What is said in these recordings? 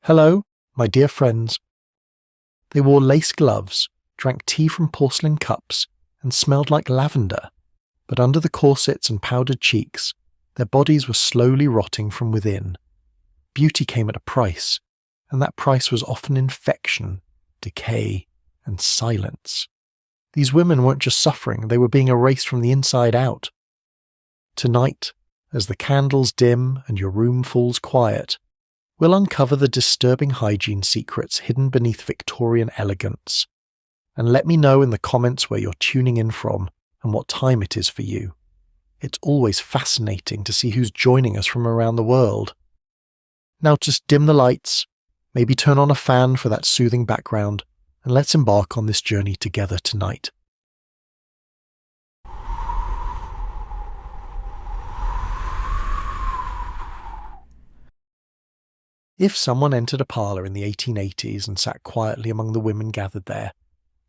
Hello, my dear friends. They wore lace gloves, drank tea from porcelain cups, and smelled like lavender, but under the corsets and powdered cheeks, their bodies were slowly rotting from within. Beauty came at a price, and that price was often infection, decay, and silence. These women weren't just suffering, they were being erased from the inside out. Tonight, as the candles dim and your room falls quiet, we'll uncover the disturbing hygiene secrets hidden beneath Victorian elegance. And let me know in the comments where you're tuning in from and what time it is for you. It's always fascinating to see who's joining us from around the world. Now just dim the lights, maybe turn on a fan for that soothing background, and let's embark on this journey together tonight. If someone entered a parlour in the 1880s and sat quietly among the women gathered there,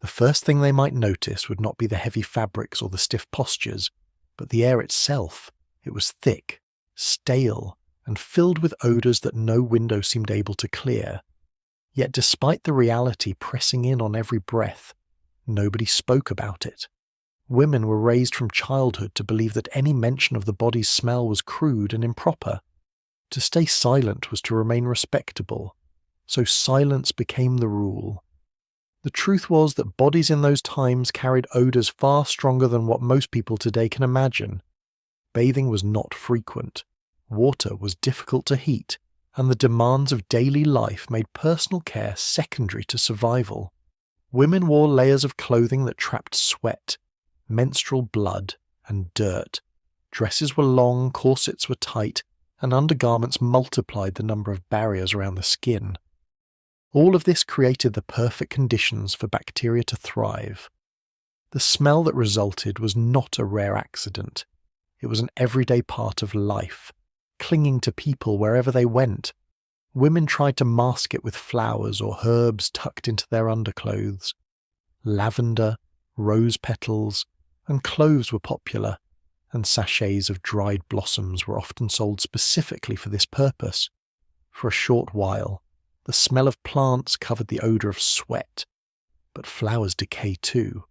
the first thing they might notice would not be the heavy fabrics or the stiff postures, but the air itself. It was thick, stale, and filled with odours that no window seemed able to clear. Yet despite the reality pressing in on every breath, nobody spoke about it. Women were raised from childhood to believe that any mention of the body's smell was crude and improper. To stay silent was to remain respectable, so silence became the rule. The truth was that bodies in those times carried odours far stronger than what most people today can imagine. Bathing was not frequent, water was difficult to heat, and the demands of daily life made personal care secondary to survival. Women wore layers of clothing that trapped sweat, menstrual blood, and dirt. Dresses were long, corsets were tight, and undergarments multiplied the number of barriers around the skin. All of this created the perfect conditions for bacteria to thrive. The smell that resulted was not a rare accident. It was an everyday part of life, clinging to people wherever they went. Women tried to mask it with flowers or herbs tucked into their underclothes. Lavender, rose petals, and cloves were popular, and sachets of dried blossoms were often sold specifically for this purpose. For a short while, the smell of plants covered the odour of sweat, but flowers decay too.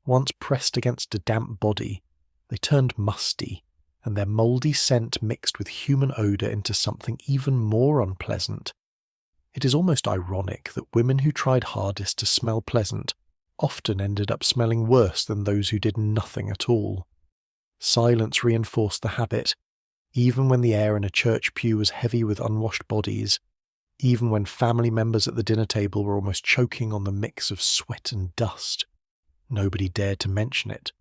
Once pressed against a damp body, they turned musty, and their mouldy scent mixed with human odour into something even more unpleasant. It is almost ironic that women who tried hardest to smell pleasant often ended up smelling worse than those who did nothing at all. Silence reinforced the habit, even when the air in a church pew was heavy with unwashed bodies, even when family members at the dinner table were almost choking on the mix of sweat and dust. Nobody dared to mention it.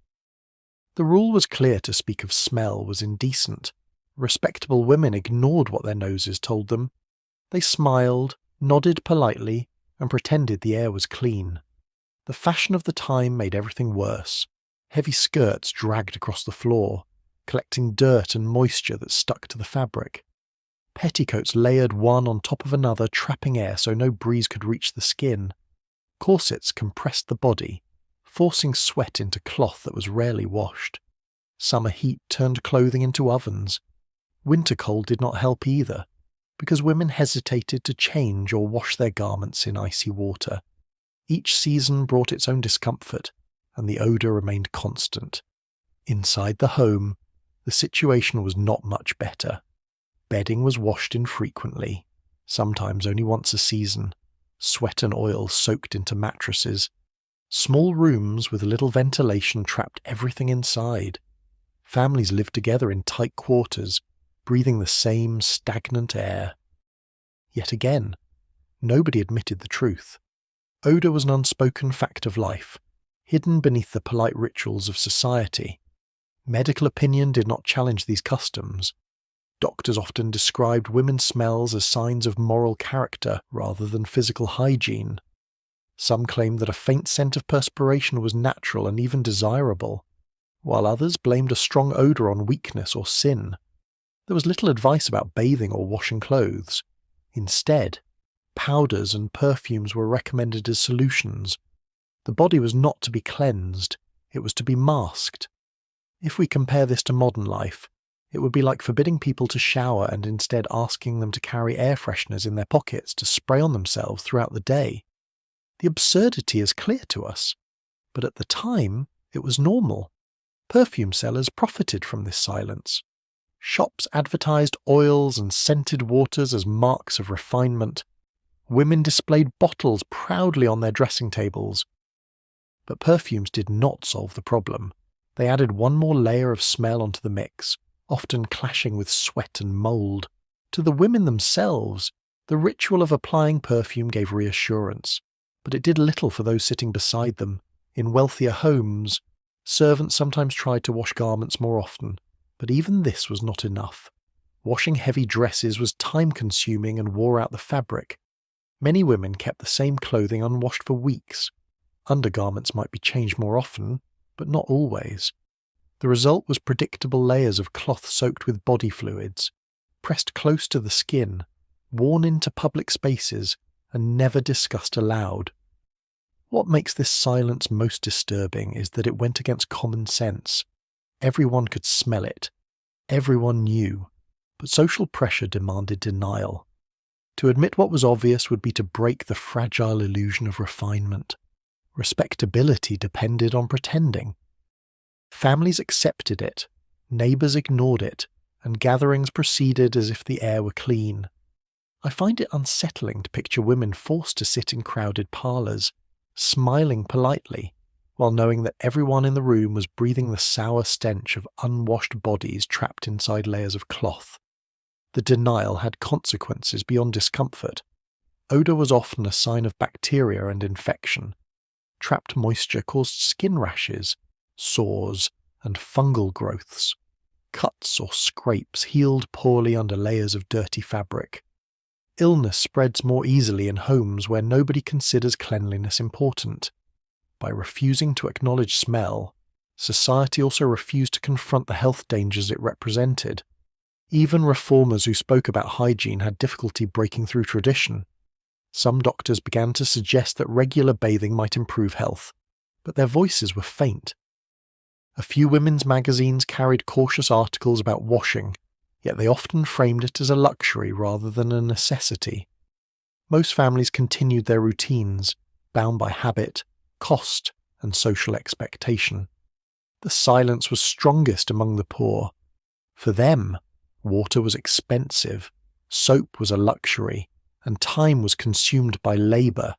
The rule was clear: to speak of smell was indecent. Respectable women ignored what their noses told them. They smiled, nodded politely, and pretended the air was clean. The fashion of the time made everything worse. Heavy skirts dragged across the floor, collecting dirt and moisture that stuck to the fabric. Petticoats layered one on top of another, trapping air so no breeze could reach the skin. Corsets compressed the body, forcing sweat into cloth that was rarely washed. Summer heat turned clothing into ovens. Winter cold did not help either, because women hesitated to change or wash their garments in icy water. Each season brought its own discomfort, and the odour remained constant. Inside the home, the situation was not much better. Bedding was washed infrequently, sometimes only once a season. Sweat and oil soaked into mattresses. Small rooms with little ventilation trapped everything inside. Families lived together in tight quarters, breathing the same stagnant air. Yet again, nobody admitted the truth. Odour was an unspoken fact of life, hidden beneath the polite rituals of society. Medical opinion did not challenge these customs. Doctors often described women's smells as signs of moral character rather than physical hygiene. Some claimed that a faint scent of perspiration was natural and even desirable, while others blamed a strong odour on weakness or sin. There was little advice about bathing or washing clothes. Instead, powders and perfumes were recommended as solutions. The body was not to be cleansed, it was to be masked. If we compare this to modern life, It would be like forbidding people to shower and instead asking them to carry air fresheners in their pockets to spray on themselves throughout the day. The absurdity is clear to us, but at the time, it was normal. Perfume sellers profited from this silence. Shops advertised oils and scented waters as marks of refinement. Women displayed bottles proudly on their dressing tables. But perfumes did not solve the problem. They added one more layer of smell onto the mix, often clashing with sweat and mould. To the women themselves, the ritual of applying perfume gave reassurance, but it did little for those sitting beside them. In wealthier homes, servants sometimes tried to wash garments more often, but even this was not enough. Washing heavy dresses was time-consuming and wore out the fabric. Many women kept the same clothing unwashed for weeks. Undergarments might be changed more often, but not always. The result was predictable layers of cloth soaked with body fluids, pressed close to the skin, worn into public spaces, and never discussed aloud. What makes this silence most disturbing is that it went against common sense. Everyone could smell it. Everyone knew. But social pressure demanded denial. To admit what was obvious would be to break the fragile illusion of refinement. Respectability depended on pretending. Families accepted it, neighbours ignored it, and gatherings proceeded as if the air were clean. I find it unsettling to picture women forced to sit in crowded parlours, smiling politely, while knowing that everyone in the room was breathing the sour stench of unwashed bodies trapped inside layers of cloth. The denial had consequences beyond discomfort. Odour was often a sign of bacteria and infection. Trapped moisture caused skin rashes, sores, and fungal growths. Cuts or scrapes healed poorly under layers of dirty fabric. Illness spreads more easily in homes where nobody considers cleanliness important. By refusing to acknowledge smell, society also refused to confront the health dangers it represented. Even reformers who spoke about hygiene had difficulty breaking through tradition. Some doctors began to suggest that regular bathing might improve health, but their voices were faint. A few women's magazines carried cautious articles about washing, yet they often framed it as a luxury rather than a necessity. Most families continued their routines, bound by habit, cost, and social expectation. The silence was strongest among the poor. For them, water was expensive, soap was a luxury, and time was consumed by labour.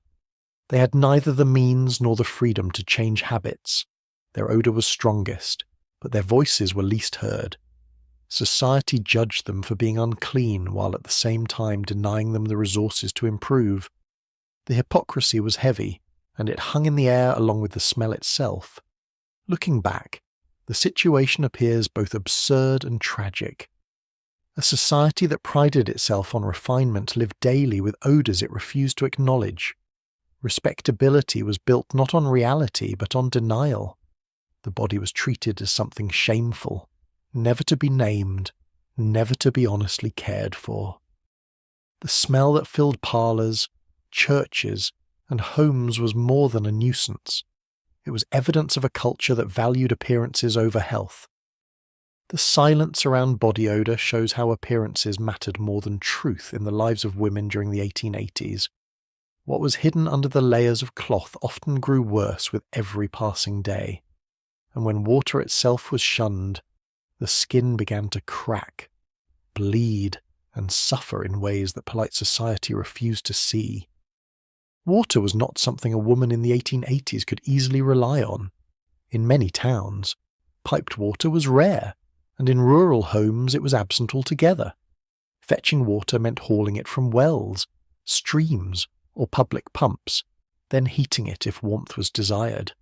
They had neither the means nor the freedom to change habits. Their odour was strongest, but their voices were least heard. Society judged them for being unclean while at the same time denying them the resources to improve. The hypocrisy was heavy, and it hung in the air along with the smell itself. Looking back, the situation appears both absurd and tragic. A society that prided itself on refinement lived daily with odours it refused to acknowledge. Respectability was built not on reality but on denial. The body was treated as something shameful, never to be named, never to be honestly cared for. The smell that filled parlours, churches, and homes was more than a nuisance. It was evidence of a culture that valued appearances over health. The silence around body odour shows how appearances mattered more than truth in the lives of women during the 1880s. What was hidden under the layers of cloth often grew worse with every passing day, and when water itself was shunned, the skin began to crack, bleed, and suffer in ways that polite society refused to see. Water was not something a woman in the 1880s could easily rely on. In many towns, piped water was rare, and in rural homes it was absent altogether. Fetching water meant hauling it from wells, streams, or public pumps, then heating it if warmth was desired.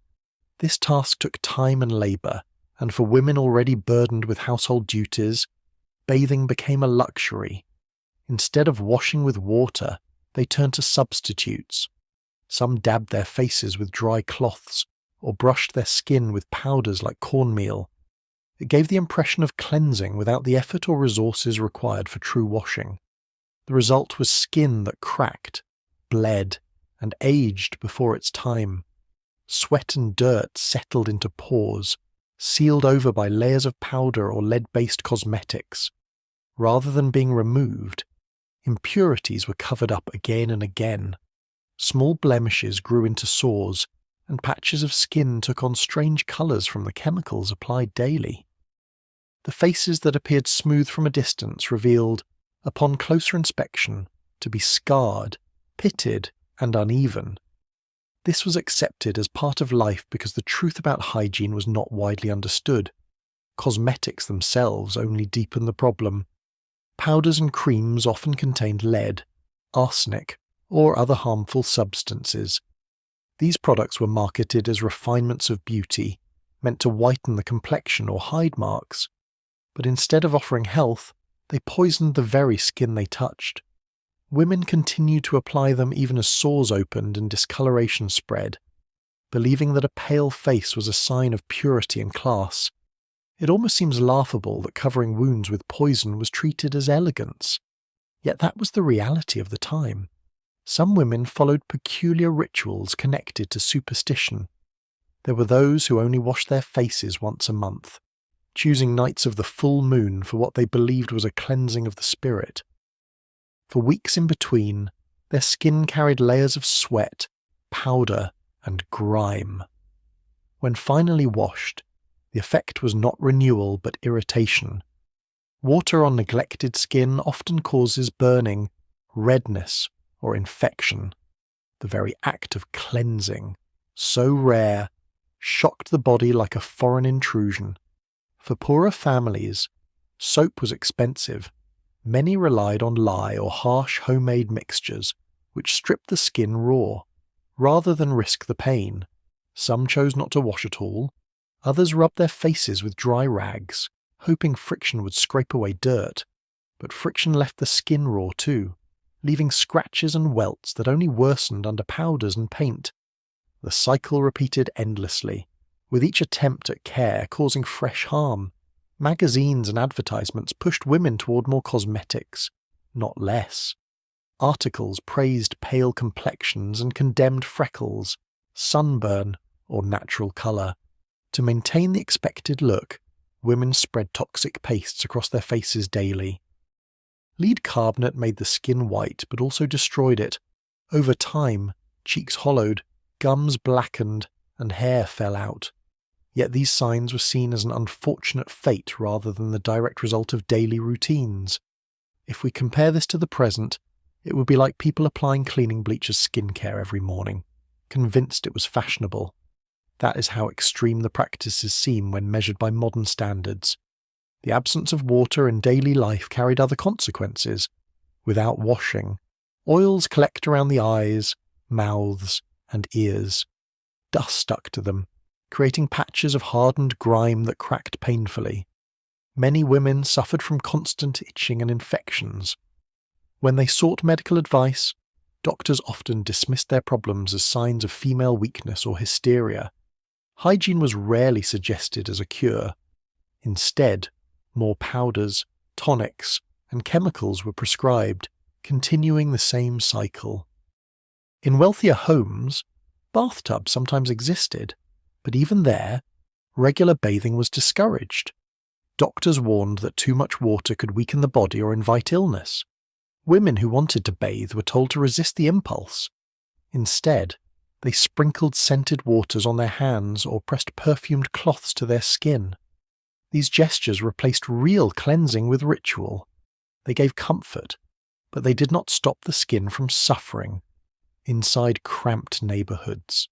This task took time and labour, and for women already burdened with household duties, bathing became a luxury. Instead of washing with water, they turned to substitutes. Some dabbed their faces with dry cloths, or brushed their skin with powders like cornmeal. It gave the impression of cleansing without the effort or resources required for true washing. The result was skin that cracked, bled, and aged before its time. Sweat and dirt settled into pores, sealed over by layers of powder or lead-based cosmetics. Rather than being removed, impurities were covered up again and again. Small blemishes grew into sores, and patches of skin took on strange colours from the chemicals applied daily. The faces that appeared smooth from a distance revealed, upon closer inspection, to be scarred, pitted, and uneven. This was accepted as part of life because the truth about hygiene was not widely understood. Cosmetics themselves only deepened the problem. Powders and creams often contained lead, arsenic, or other harmful substances. These products were marketed as refinements of beauty, meant to whiten the complexion or hide marks. But instead of offering health, they poisoned the very skin they touched. Women continued to apply them even as sores opened and discoloration spread, believing that a pale face was a sign of purity and class. It almost seems laughable that covering wounds with poison was treated as elegance. Yet that was the reality of the time. Some women followed peculiar rituals connected to superstition. There were those who only washed their faces once a month, choosing nights of the full moon for what they believed was a cleansing of the spirit. For weeks in between, their skin carried layers of sweat, powder, and grime. When finally washed, the effect was not renewal but irritation. Water on neglected skin often causes burning, redness, or infection. The very act of cleansing, so rare, shocked the body like a foreign intrusion. For poorer families, soap was expensive. Many relied on lye or harsh homemade mixtures, which stripped the skin raw. Rather than risk the pain, some chose not to wash at all. Others rubbed their faces with dry rags, hoping friction would scrape away dirt. But friction left the skin raw too, leaving scratches and welts that only worsened under powders and paint. The cycle repeated endlessly, with each attempt at care causing fresh harm. Magazines and advertisements pushed women toward more cosmetics, not less. Articles praised pale complexions and condemned freckles, sunburn, or natural colour. To maintain the expected look, women spread toxic pastes across their faces daily. Lead carbonate made the skin white but also destroyed it. Over time, cheeks hollowed, gums blackened, and hair fell out. Yet these signs were seen as an unfortunate fate rather than the direct result of daily routines. If we compare this to the present, it would be like people applying cleaning bleach as skincare every morning, convinced it was fashionable. That is how extreme the practices seem when measured by modern standards. The absence of water in daily life carried other consequences. Without washing, oils collect around the eyes, mouths, and ears. Dust stuck to them, creating patches of hardened grime that cracked painfully. Many women suffered from constant itching and infections. When they sought medical advice, doctors often dismissed their problems as signs of female weakness or hysteria. Hygiene was rarely suggested as a cure. Instead, more powders, tonics, and chemicals were prescribed, continuing the same cycle. In wealthier homes, bathtubs sometimes existed, but even there, regular bathing was discouraged. Doctors warned that too much water could weaken the body or invite illness. Women who wanted to bathe were told to resist the impulse. Instead, they sprinkled scented waters on their hands or pressed perfumed cloths to their skin. These gestures replaced real cleansing with ritual. They gave comfort, but they did not stop the skin from suffering. Inside cramped neighbourhoods,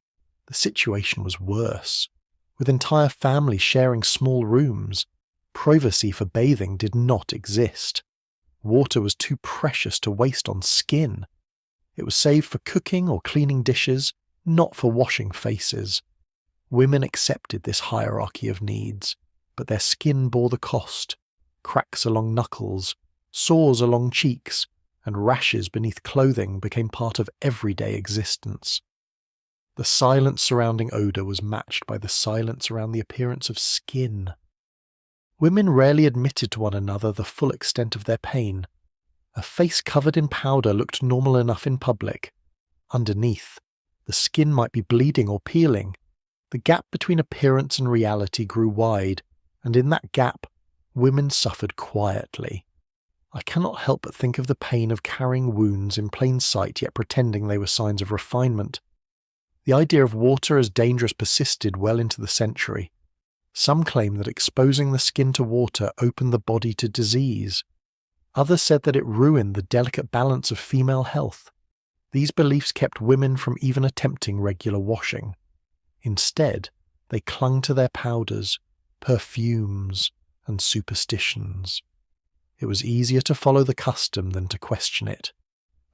the situation was worse. With entire families sharing small rooms, privacy for bathing did not exist. Water was too precious to waste on skin. It was saved for cooking or cleaning dishes, not for washing faces. Women accepted this hierarchy of needs, but their skin bore the cost. Cracks along knuckles, sores along cheeks, and rashes beneath clothing became part of everyday existence. The silence surrounding odour was matched by the silence around the appearance of skin. Women rarely admitted to one another the full extent of their pain. A face covered in powder looked normal enough in public. Underneath, the skin might be bleeding or peeling. The gap between appearance and reality grew wide, and in that gap, women suffered quietly. I cannot help but think of the pain of carrying wounds in plain sight yet pretending they were signs of refinement. The idea of water as dangerous persisted well into the century. Some claim that exposing the skin to water opened the body to disease. Others said that it ruined the delicate balance of female health. These beliefs kept women from even attempting regular washing. Instead, they clung to their powders, perfumes, and superstitions. It was easier to follow the custom than to question it.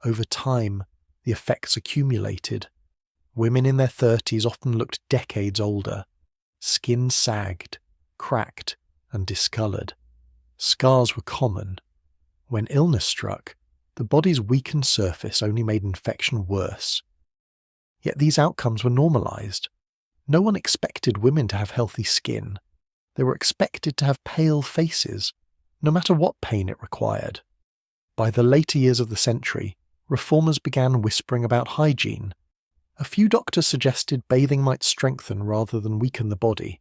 Over time, the effects accumulated. Women in their 30s often looked decades older. Skin sagged, cracked, and discoloured. Scars were common. When illness struck, the body's weakened surface only made infection worse. Yet these outcomes were normalised. No one expected women to have healthy skin. They were expected to have pale faces, no matter what pain it required. By the later years of the century, reformers began whispering about hygiene. A few doctors suggested bathing might strengthen rather than weaken the body.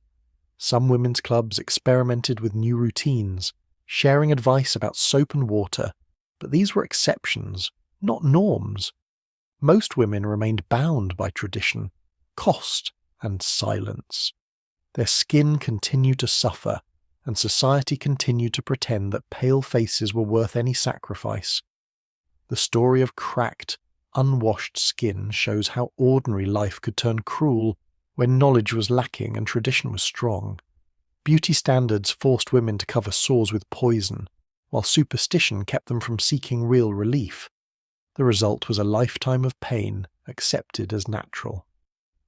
Some women's clubs experimented with new routines, sharing advice about soap and water, but these were exceptions, not norms. Most women remained bound by tradition, cost, and silence. Their skin continued to suffer, and society continued to pretend that pale faces were worth any sacrifice. The story of cracked, unwashed skin shows how ordinary life could turn cruel when knowledge was lacking and tradition was strong. Beauty standards forced women to cover sores with poison, while superstition kept them from seeking real relief. The result was a lifetime of pain accepted as natural.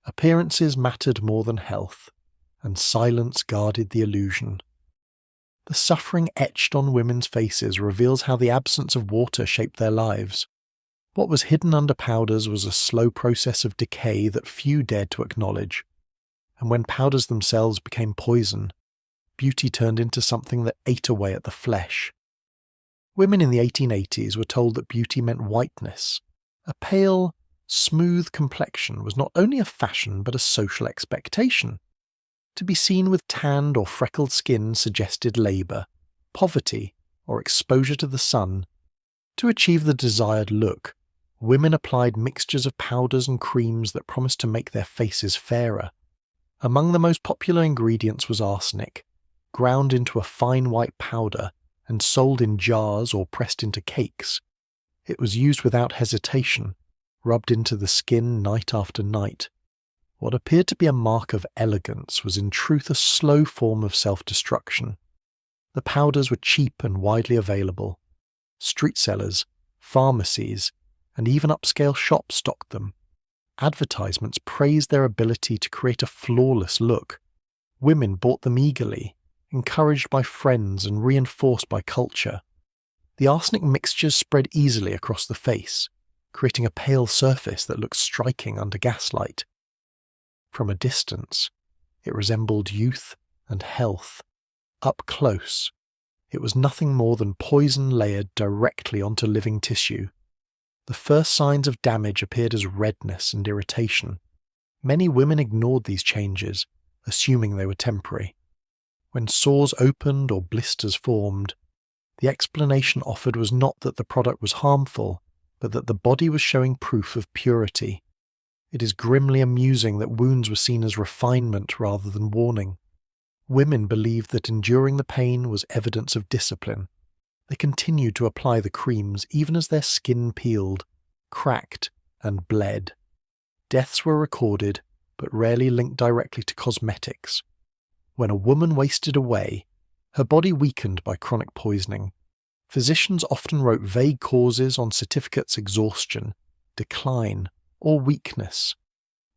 Appearances mattered more than health, and silence guarded the illusion. The suffering etched on women's faces reveals how the absence of water shaped their lives. What was hidden under powders was a slow process of decay that few dared to acknowledge. And when powders themselves became poison, beauty turned into something that ate away at the flesh. Women in the 1880s were told that beauty meant whiteness. A pale, smooth complexion was not only a fashion but a social expectation. To be seen with tanned or freckled skin suggested labour, poverty, or exposure to the sun. To achieve the desired look, women applied mixtures of powders and creams that promised to make their faces fairer. Among the most popular ingredients was arsenic, ground into a fine white powder and sold in jars or pressed into cakes. It was used without hesitation, rubbed into the skin night after night. What appeared to be a mark of elegance was in truth a slow form of self-destruction. The powders were cheap and widely available. Street sellers, pharmacies, and even upscale shops stocked them. Advertisements praised their ability to create a flawless look. Women bought them eagerly, encouraged by friends and reinforced by culture. The arsenic mixtures spread easily across the face, creating a pale surface that looked striking under gaslight. From a distance, it resembled youth and health. Up close, it was nothing more than poison layered directly onto living tissue. The first signs of damage appeared as redness and irritation. Many women ignored these changes, assuming they were temporary. When sores opened or blisters formed, the explanation offered was not that the product was harmful, but that the body was showing proof of purity. It is grimly amusing that wounds were seen as refinement rather than warning. Women believed that enduring the pain was evidence of discipline. They continued to apply the creams even as their skin peeled, cracked, and bled. Deaths were recorded, but rarely linked directly to cosmetics. When a woman wasted away, her body weakened by chronic poisoning. Physicians often wrote vague causes on certificates: exhaustion, decline, or weakness.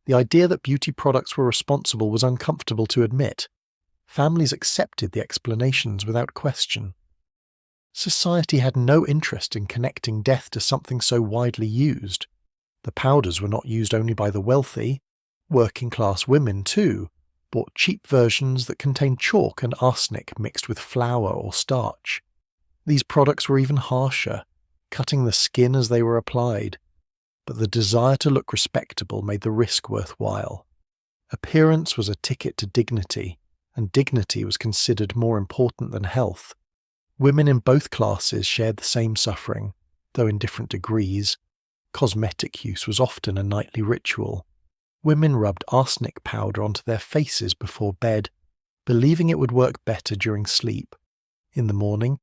The idea that beauty products were responsible was uncomfortable to admit. Families accepted the explanations without question. Society had no interest in connecting death to something so widely used. The powders were not used only by the wealthy. Working-class women, too, bought cheap versions that contained chalk and arsenic mixed with flour or starch. These products were even harsher, cutting the skin as they were applied. But the desire to look respectable made the risk worthwhile. Appearance was a ticket to dignity, and dignity was considered more important than health. Women in both classes shared the same suffering, though in different degrees. Cosmetic use was often a nightly ritual. Women rubbed arsenic powder onto their faces before bed, believing it would work better during sleep. In the morning,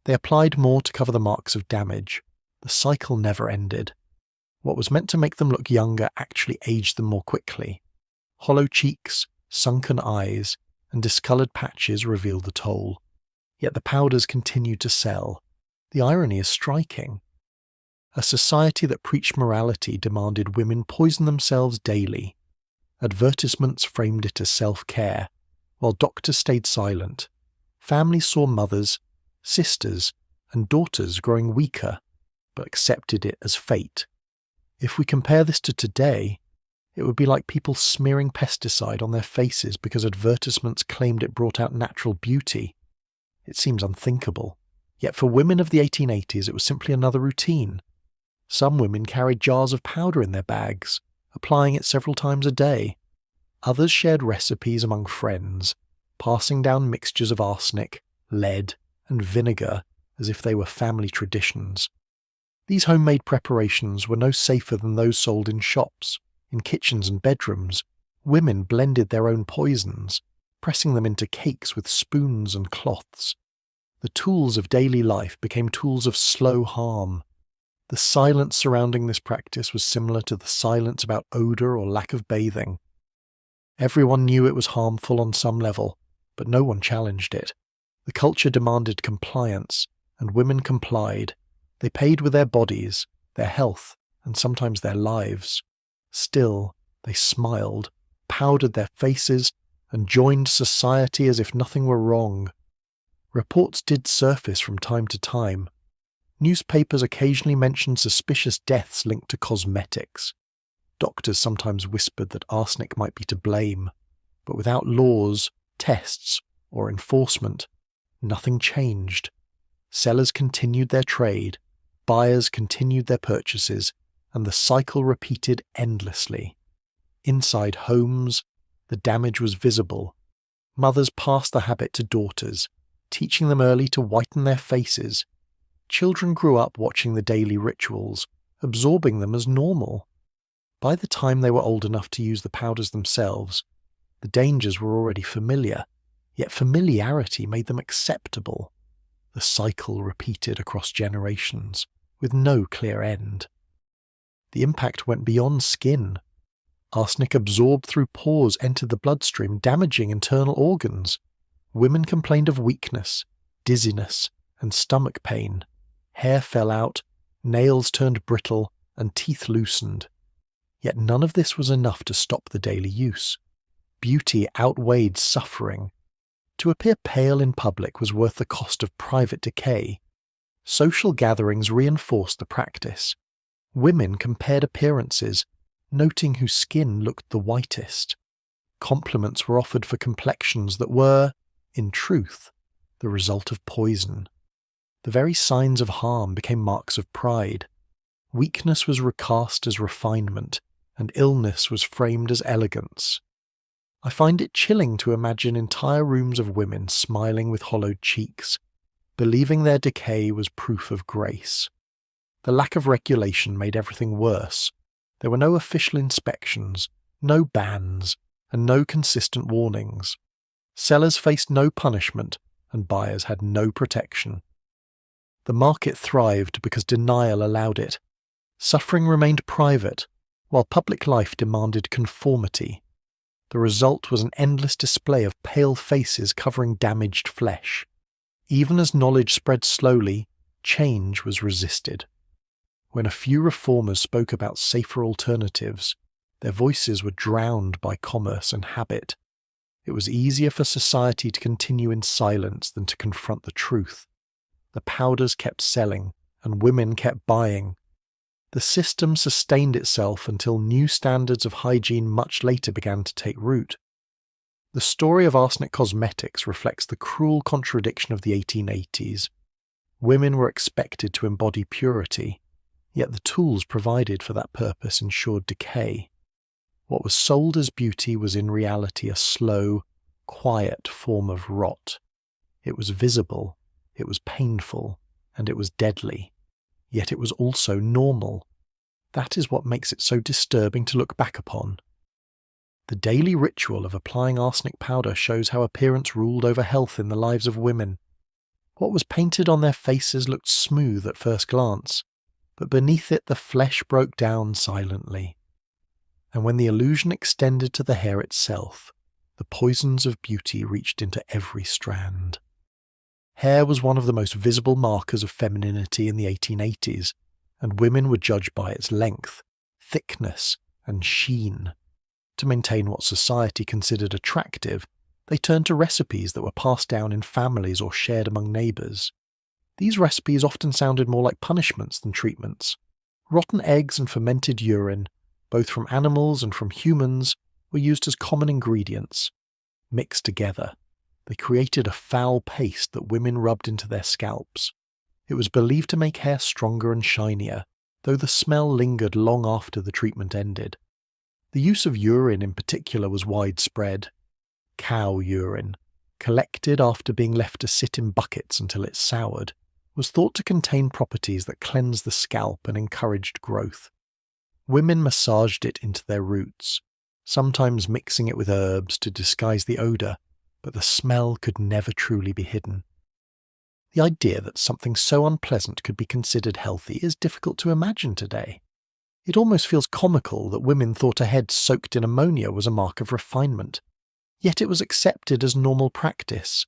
they applied more to cover the marks of damage. The cycle never ended. What was meant to make them look younger actually aged them more quickly. Hollow cheeks, sunken eyes, and discoloured patches revealed the toll. Yet the powders continued to sell. The irony is striking. A society that preached morality demanded women poison themselves daily. Advertisements framed it as self-care, while doctors stayed silent. Families saw mothers, sisters, and daughters growing weaker, but accepted it as fate. If we compare this to today, it would be like people smearing pesticide on their faces because advertisements claimed it brought out natural beauty. It seems unthinkable. Yet for women of the 1880s, it was simply another routine. Some women carried jars of powder in their bags, applying it several times a day. Others shared recipes among friends, passing down mixtures of arsenic, lead, and vinegar as if they were family traditions. These homemade preparations were no safer than those sold in shops. In kitchens and bedrooms, women blended their own poisons, pressing them into cakes with spoons and cloths. The tools of daily life became tools of slow harm. The silence surrounding this practice was similar to the silence about odour or lack of bathing. Everyone knew it was harmful on some level, but no one challenged it. The culture demanded compliance, and women complied. They paid with their bodies, their health, and sometimes their lives. Still, they smiled, powdered their faces, and joined society as if nothing were wrong. Reports did surface from time to time. Newspapers occasionally mentioned suspicious deaths linked to cosmetics. Doctors sometimes whispered that arsenic might be to blame, but without laws, tests, or enforcement, nothing changed. Sellers continued their trade, buyers continued their purchases, and the cycle repeated endlessly. Inside homes, the damage was visible. Mothers passed the habit to daughters, teaching them early to whiten their faces. Children grew up watching the daily rituals, absorbing them as normal. By the time they were old enough to use the powders themselves, the dangers were already familiar, yet familiarity made them acceptable. The cycle repeated across generations, with no clear end. The impact went beyond skin. Arsenic absorbed through pores entered the bloodstream, damaging internal organs. Women complained of weakness, dizziness, and stomach pain. Hair fell out, nails turned brittle, and teeth loosened. Yet none of this was enough to stop the daily use. Beauty outweighed suffering. To appear pale in public was worth the cost of private decay. Social gatherings reinforced the practice. Women compared appearances, noting whose skin looked the whitest. Compliments were offered for complexions that were, in truth, the result of poison. The very signs of harm became marks of pride. Weakness was recast as refinement, and illness was framed as elegance. I find it chilling to imagine entire rooms of women smiling with hollowed cheeks, believing their decay was proof of grace. The lack of regulation made everything worse. There were no official inspections, no bans, and no consistent warnings. Sellers faced no punishment, and buyers had no protection. The market thrived because denial allowed it. Suffering remained private, while public life demanded conformity. The result was an endless display of pale faces covering damaged flesh. Even as knowledge spread slowly, change was resisted. When a few reformers spoke about safer alternatives, their voices were drowned by commerce and habit. It was easier for society to continue in silence than to confront the truth. The powders kept selling, and women kept buying. The system sustained itself until new standards of hygiene much later began to take root. The story of arsenic cosmetics reflects the cruel contradiction of the 1880s. Women were expected to embody purity, yet the tools provided for that purpose ensured decay. What was sold as beauty was in reality a slow, quiet form of rot. It was visible, it was painful, and it was deadly. Yet it was also normal. That is what makes it so disturbing to look back upon. The daily ritual of applying arsenic powder shows how appearance ruled over health in the lives of women. What was painted on their faces looked smooth at first glance, but beneath it the flesh broke down silently. And when the illusion extended to the hair itself, the poisons of beauty reached into every strand. Hair was one of the most visible markers of femininity in the 1880s, and women were judged by its length, thickness, and sheen. To maintain what society considered attractive, they turned to recipes that were passed down in families or shared among neighbours. These recipes often sounded more like punishments than treatments. Rotten eggs and fermented urine, both from animals and from humans, were used as common ingredients. Mixed together, they created a foul paste that women rubbed into their scalps. It was believed to make hair stronger and shinier, though the smell lingered long after the treatment ended. The use of urine in particular was widespread. Cow urine, collected after being left to sit in buckets until it soured, was thought to contain properties that cleansed the scalp and encouraged growth. Women massaged it into their roots, sometimes mixing it with herbs to disguise the odour, but the smell could never truly be hidden. The idea that something so unpleasant could be considered healthy is difficult to imagine today. It almost feels comical that women thought a head soaked in ammonia was a mark of refinement. Yet it was accepted as normal practice.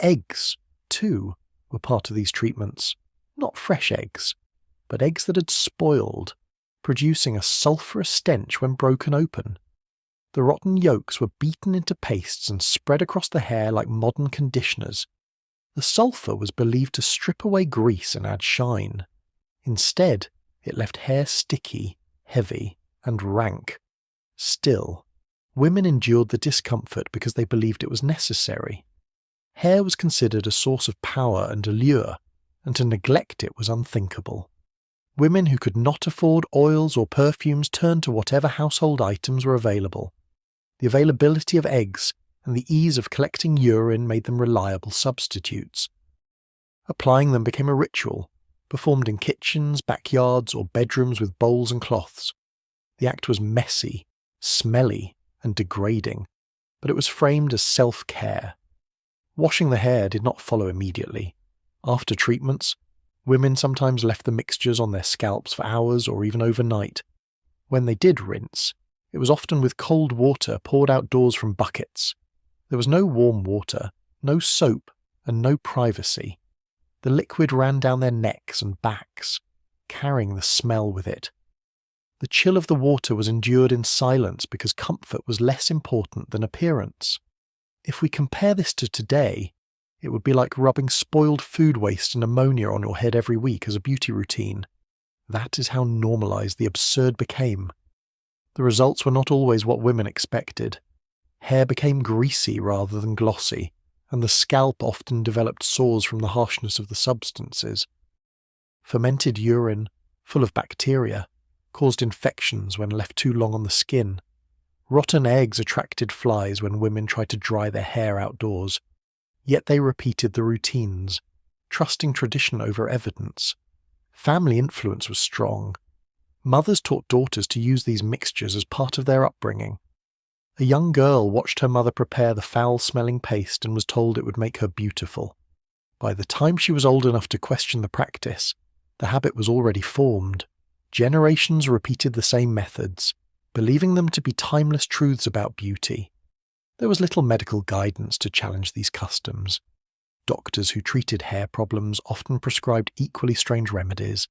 Eggs, too, were part of these treatments. Not fresh eggs, but eggs that had spoiled, producing a sulphurous stench when broken open. The rotten yolks were beaten into pastes and spread across the hair like modern conditioners. The sulphur was believed to strip away grease and add shine. Instead, it left hair sticky, heavy, and rank. Still, women endured the discomfort because they believed it was necessary. Hair was considered a source of power and allure, and to neglect it was unthinkable. Women who could not afford oils or perfumes turned to whatever household items were available. The availability of eggs and the ease of collecting urine made them reliable substitutes. Applying them became a ritual, performed in kitchens, backyards, or bedrooms with bowls and cloths. The act was messy, smelly, and degrading, but it was framed as self-care. Washing the hair did not follow immediately. After treatments, women sometimes left the mixtures on their scalps for hours or even overnight. When they did rinse, it was often with cold water poured outdoors from buckets. There was no warm water, no soap, and no privacy. The liquid ran down their necks and backs, carrying the smell with it. The chill of the water was endured in silence because comfort was less important than appearance. If we compare this to today, it would be like rubbing spoiled food waste and ammonia on your head every week as a beauty routine. That is how normalised the absurd became. The results were not always what women expected. Hair became greasy rather than glossy, and the scalp often developed sores from the harshness of the substances. Fermented urine, full of bacteria, caused infections when left too long on the skin. Rotten eggs attracted flies when women tried to dry their hair outdoors. Yet they repeated the routines, trusting tradition over evidence. Family influence was strong. Mothers taught daughters to use these mixtures as part of their upbringing. A young girl watched her mother prepare the foul-smelling paste and was told it would make her beautiful. By the time she was old enough to question the practice, the habit was already formed. Generations repeated the same methods, believing them to be timeless truths about beauty. There was little medical guidance to challenge these customs. Doctors who treated hair problems often prescribed equally strange remedies,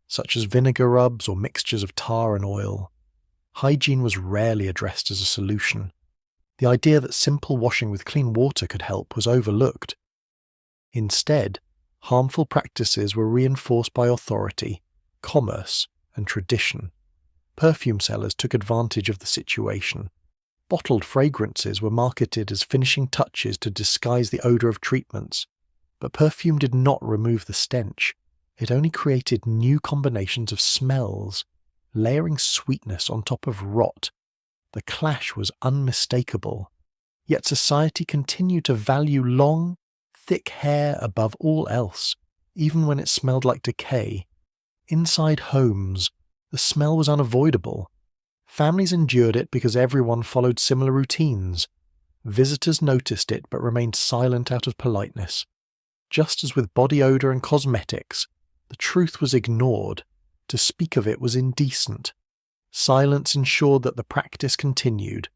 such as vinegar rubs or mixtures of tar and oil. Hygiene was rarely addressed as a solution. The idea that simple washing with clean water could help was overlooked. Instead, harmful practices were reinforced by authority, commerce, and tradition. Perfume sellers took advantage of the situation. Bottled fragrances were marketed as finishing touches to disguise the odour of treatments, but perfume did not remove the stench. It only created new combinations of smells, layering sweetness on top of rot. The clash was unmistakable, yet society continued to value long, thick hair above all else, even when it smelled like decay. Inside homes, the smell was unavoidable. Families endured it because everyone followed similar routines. Visitors noticed it but remained silent out of politeness. Just as with body odour and cosmetics, the truth was ignored. To speak of it was indecent. Silence ensured that the practice continued.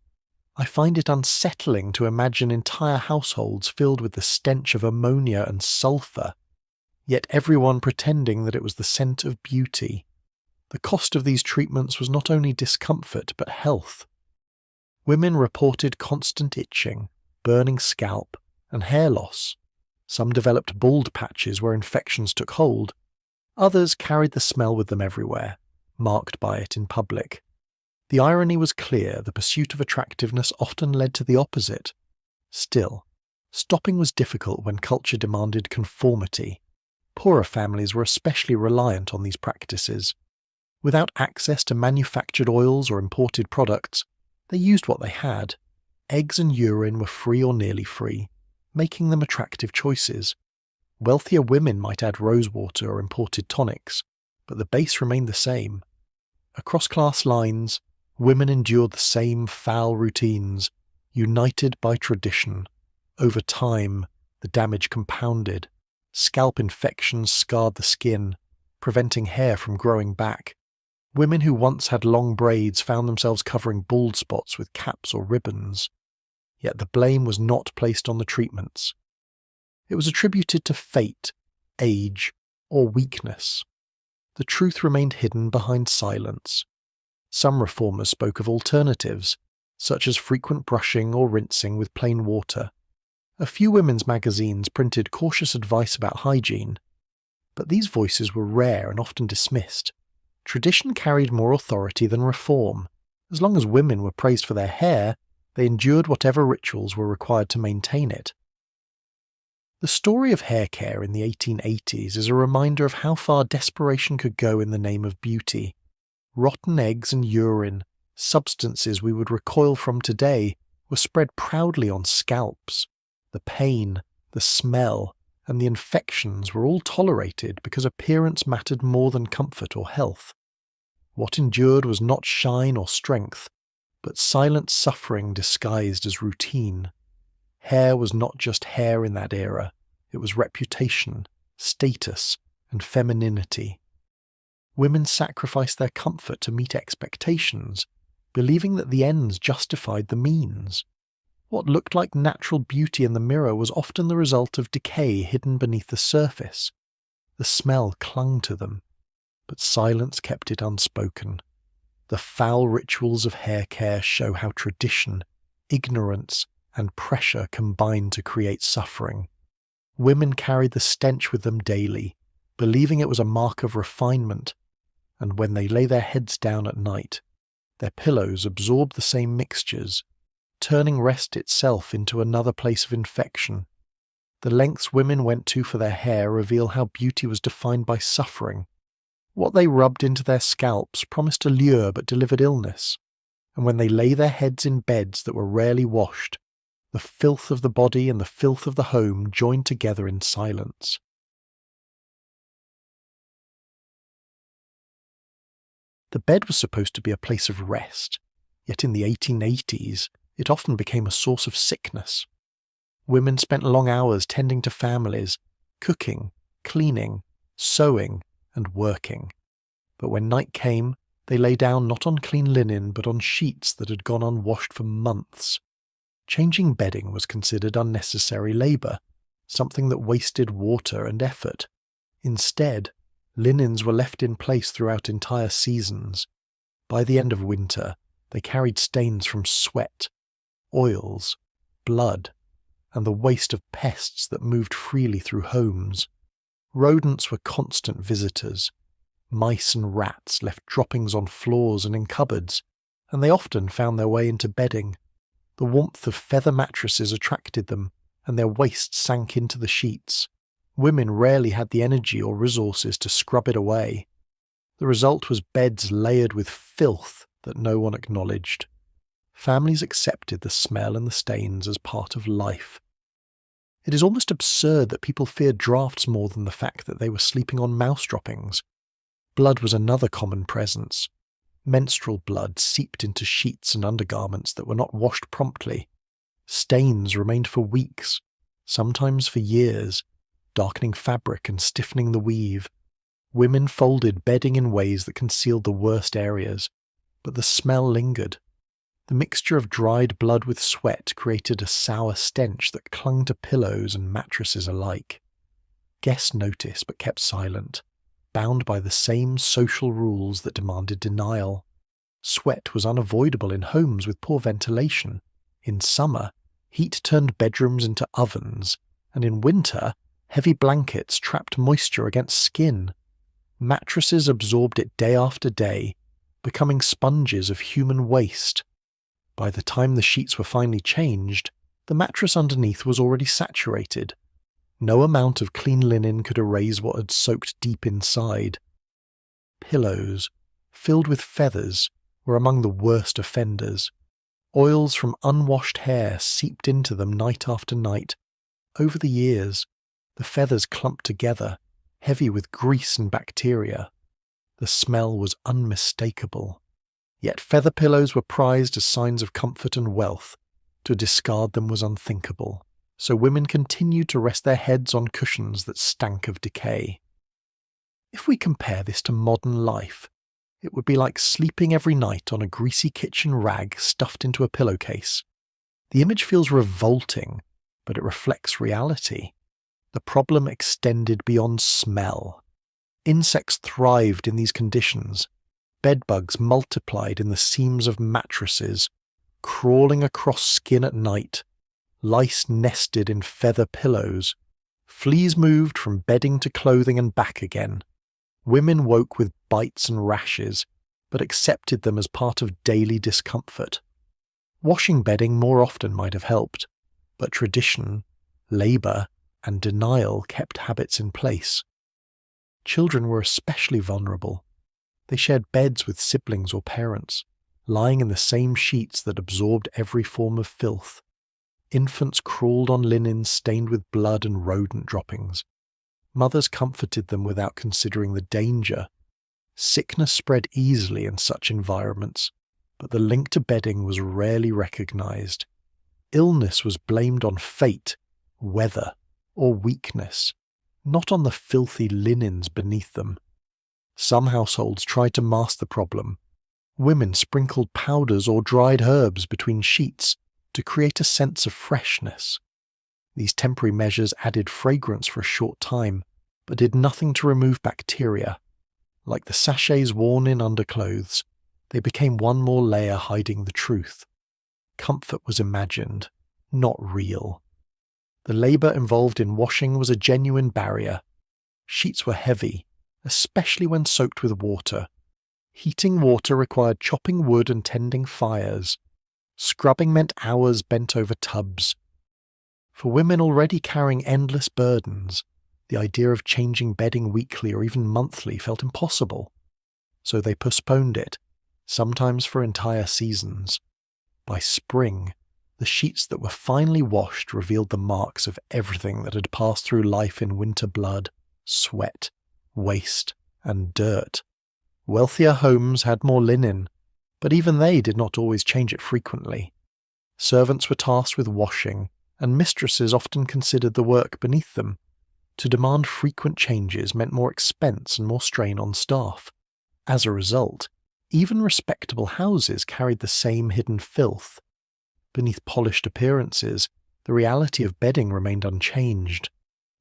I find it unsettling to imagine entire households filled with the stench of ammonia and sulphur, yet everyone pretending that it was the scent of beauty. The cost of these treatments was not only discomfort but health. Women reported constant itching, burning scalp, and hair loss. Some developed bald patches where infections took hold. Others carried the smell with them everywhere, marked by it in public. The irony was clear: the pursuit of attractiveness often led to the opposite. Still, stopping was difficult when culture demanded conformity. Poorer families were especially reliant on these practices. Without access to manufactured oils or imported products, they used what they had. Eggs and urine were free or nearly free, making them attractive choices. Wealthier women might add rosewater or imported tonics, but the base remained the same. Across class lines, women endured the same foul routines, united by tradition. Over time, the damage compounded. Scalp infections scarred the skin, preventing hair from growing back. Women who once had long braids found themselves covering bald spots with caps or ribbons. Yet the blame was not placed on the treatments. It was attributed to fate, age, or weakness. The truth remained hidden behind silence. Some reformers spoke of alternatives, such as frequent brushing or rinsing with plain water. A few women's magazines printed cautious advice about hygiene, but these voices were rare and often dismissed. Tradition carried more authority than reform. As long as women were praised for their hair, they endured whatever rituals were required to maintain it. The story of hair care in the 1880s is a reminder of how far desperation could go in the name of beauty. Rotten eggs and urine, substances we would recoil from today, were spread proudly on scalps. The pain, the smell, and the infections were all tolerated because appearance mattered more than comfort or health. What endured was not shine or strength, but silent suffering disguised as routine. Hair was not just hair in that era, it was reputation, status, and femininity. Women sacrificed their comfort to meet expectations, believing that the ends justified the means. What looked like natural beauty in the mirror was often the result of decay hidden beneath the surface. The smell clung to them, but silence kept it unspoken. The foul rituals of hair care show how tradition, ignorance, and pressure combined to create suffering. Women carried the stench with them daily, believing it was a mark of refinement, and when they lay their heads down at night, their pillows absorbed the same mixtures, turning rest itself into another place of infection. The lengths women went to for their hair reveal how beauty was defined by suffering. What they rubbed into their scalps promised allure but delivered illness, and when they lay their heads in beds that were rarely washed, the filth of the body and the filth of the home joined together in silence. The bed was supposed to be a place of rest, yet in the 1880s, it often became a source of sickness. Women spent long hours tending to families, cooking, cleaning, sewing, and working. But when night came, they lay down not on clean linen but on sheets that had gone unwashed for months. Changing bedding was considered unnecessary labour, something that wasted water and effort. Instead, linens were left in place throughout entire seasons. By the end of winter, they carried stains from sweat, oils, blood, and the waste of pests that moved freely through homes. Rodents were constant visitors. Mice and rats left droppings on floors and in cupboards, and they often found their way into bedding. The warmth of feather mattresses attracted them, and their waste sank into the sheets. Women rarely had the energy or resources to scrub it away. The result was beds layered with filth that no one acknowledged. families accepted the smell and the stains as part of life. It is almost absurd that people feared drafts more than the fact that they were sleeping on mouse droppings. Blood was another common presence. Menstrual blood seeped into sheets and undergarments that were not washed promptly. Stains remained for weeks, sometimes for years, darkening fabric and stiffening the weave. Women folded bedding in ways that concealed the worst areas, but the smell lingered. The mixture of dried blood with sweat created a sour stench that clung to pillows and mattresses alike. Guests noticed but kept silent, bound by the same social rules that demanded denial. Sweat was unavoidable in homes with poor ventilation. In summer, heat turned bedrooms into ovens, and in winter, heavy blankets trapped moisture against skin. Mattresses absorbed it day after day, becoming sponges of human waste. By the time the sheets were finally changed, the mattress underneath was already saturated. No amount of clean linen could erase what had soaked deep inside. Pillows, filled with feathers, were among the worst offenders. Oils from unwashed hair seeped into them night after night. Over the years, the feathers clumped together, heavy with grease and bacteria. The smell was unmistakable. Yet feather pillows were prized as signs of comfort and wealth. To discard them was unthinkable, so women continued to rest their heads on cushions that stank of decay. If we compare this to modern life, it would be like sleeping every night on a greasy kitchen rag stuffed into a pillowcase. The image feels revolting, but it reflects reality. The problem extended beyond smell. Insects thrived in these conditions. Bedbugs multiplied in the seams of mattresses, crawling across skin at night. Lice nested in feather pillows. Fleas moved from bedding to clothing and back again. Women woke with bites and rashes, but accepted them as part of daily discomfort. Washing bedding more often might have helped, but tradition, labour, and denial kept habits in place. Children were especially vulnerable. They shared beds with siblings or parents, lying in the same sheets that absorbed every form of filth. Infants crawled on linen stained with blood and rodent droppings. Mothers comforted them without considering the danger. Sickness spread easily in such environments, but the link to bedding was rarely recognized. Illness was blamed on fate, weather, or weakness, not on the filthy linens beneath them. Some households tried to mask the problem. Women sprinkled powders or dried herbs between sheets to create a sense of freshness. These temporary measures added fragrance for a short time, but did nothing to remove bacteria. Like the sachets worn in underclothes, they became one more layer hiding the truth. Comfort was imagined, not real. The labour involved in washing was a genuine barrier. Sheets were heavy, especially when soaked with water. Heating water required chopping wood and tending fires. Scrubbing meant hours bent over tubs. For women already carrying endless burdens, the idea of changing bedding weekly or even monthly felt impossible. So they postponed it, sometimes for entire seasons. By spring, the sheets that were finally washed revealed the marks of everything that had passed through life in winter blood, sweat, waste, and dirt. Wealthier homes had more linen, but even they did not always change it frequently. Servants were tasked with washing, and mistresses often considered the work beneath them. To demand frequent changes meant more expense and more strain on staff. As a result, even respectable houses carried the same hidden filth. Beneath polished appearances, the reality of bedding remained unchanged.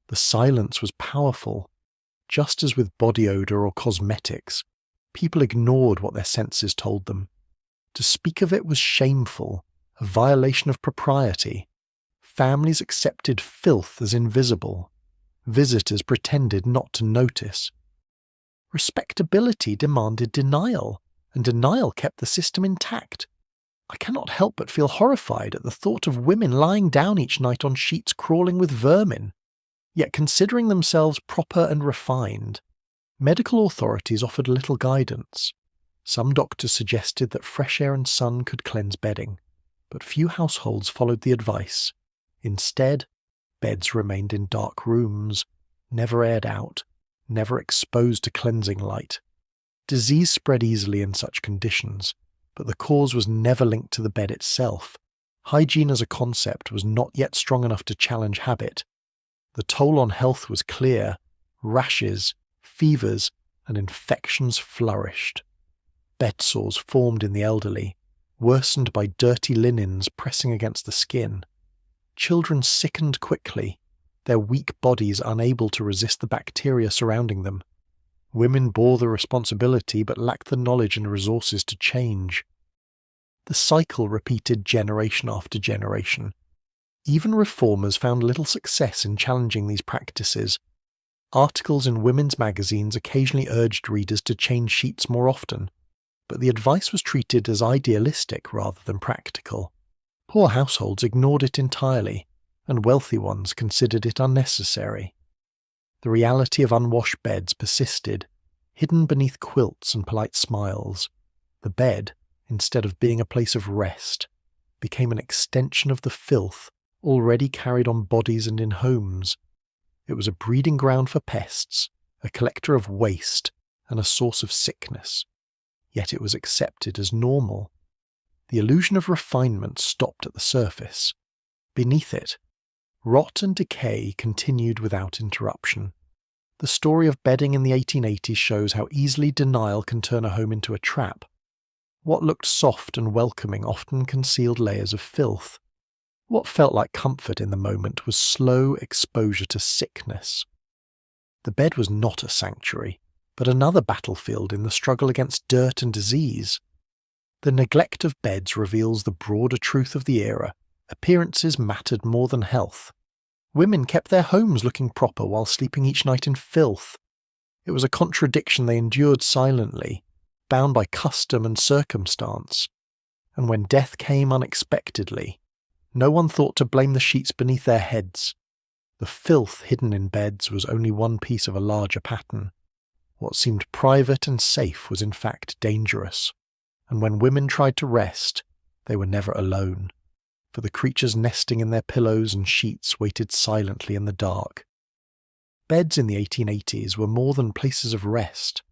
The silence was powerful. Just as with body odour or cosmetics, people ignored what their senses told them. To speak of it was shameful, a violation of propriety. Families accepted filth as invisible. Visitors pretended not to notice. Respectability demanded denial, and denial kept the system intact. I cannot help but feel horrified at the thought of women lying down each night on sheets crawling with vermin. Yet considering themselves proper and refined, medical authorities offered little guidance. Some doctors suggested that fresh air and sun could cleanse bedding, but few households followed the advice. Instead, beds remained in dark rooms, never aired out, never exposed to cleansing light. Disease spread easily in such conditions, but the cause was never linked to the bed itself. Hygiene as a concept was not yet strong enough to challenge habit. The toll on health was clear. Rashes, fevers, and infections flourished. Bed sores formed in the elderly, worsened by dirty linens pressing against the skin. Children sickened quickly, their weak bodies unable to resist the bacteria surrounding them. Women bore the responsibility but lacked the knowledge and resources to change. The cycle repeated generation after generation. Even reformers found little success in challenging these practices. Articles in women's magazines occasionally urged readers to change sheets more often, but the advice was treated as idealistic rather than practical. Poor households ignored it entirely, and wealthy ones considered it unnecessary. The reality of unwashed beds persisted, hidden beneath quilts and polite smiles. The bed, instead of being a place of rest, became an extension of the filth already carried on bodies and in homes. It was a breeding ground for pests, a collector of waste, and a source of sickness. Yet it was accepted as normal. The illusion of refinement stopped at the surface. Beneath it, rot and decay continued without interruption. The story of bedding in the 1880s shows how easily denial can turn a home into a trap. What looked soft and welcoming often concealed layers of filth. What felt like comfort in the moment was slow exposure to sickness. The bed was not a sanctuary, but another battlefield in the struggle against dirt and disease. The neglect of beds reveals the broader truth of the era. Appearances mattered more than health. Women kept their homes looking proper while sleeping each night in filth. It was a contradiction they endured silently, bound by custom and circumstance. And when death came unexpectedly, no one thought to blame the sheets beneath their heads. The filth hidden in beds was only one piece of a larger pattern. What seemed private and safe was in fact dangerous. And when women tried to rest, they were never alone, for the creatures nesting in their pillows and sheets waited silently in the dark. Beds in the 1880s were more than places of rest.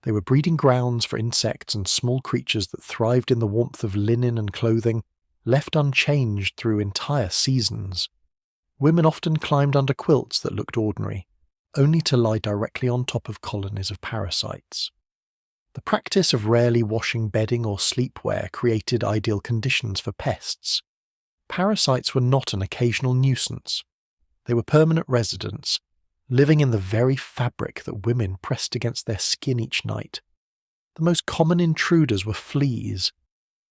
They were breeding grounds for insects and small creatures that thrived in the warmth of linen and clothing, left unchanged through entire seasons. Women often climbed under quilts that looked ordinary, only to lie directly on top of colonies of parasites. The practice of rarely washing bedding or sleepwear created ideal conditions for pests. Parasites were not an occasional nuisance. They were permanent residents, living in the very fabric that women pressed against their skin each night. The most common intruders were fleas.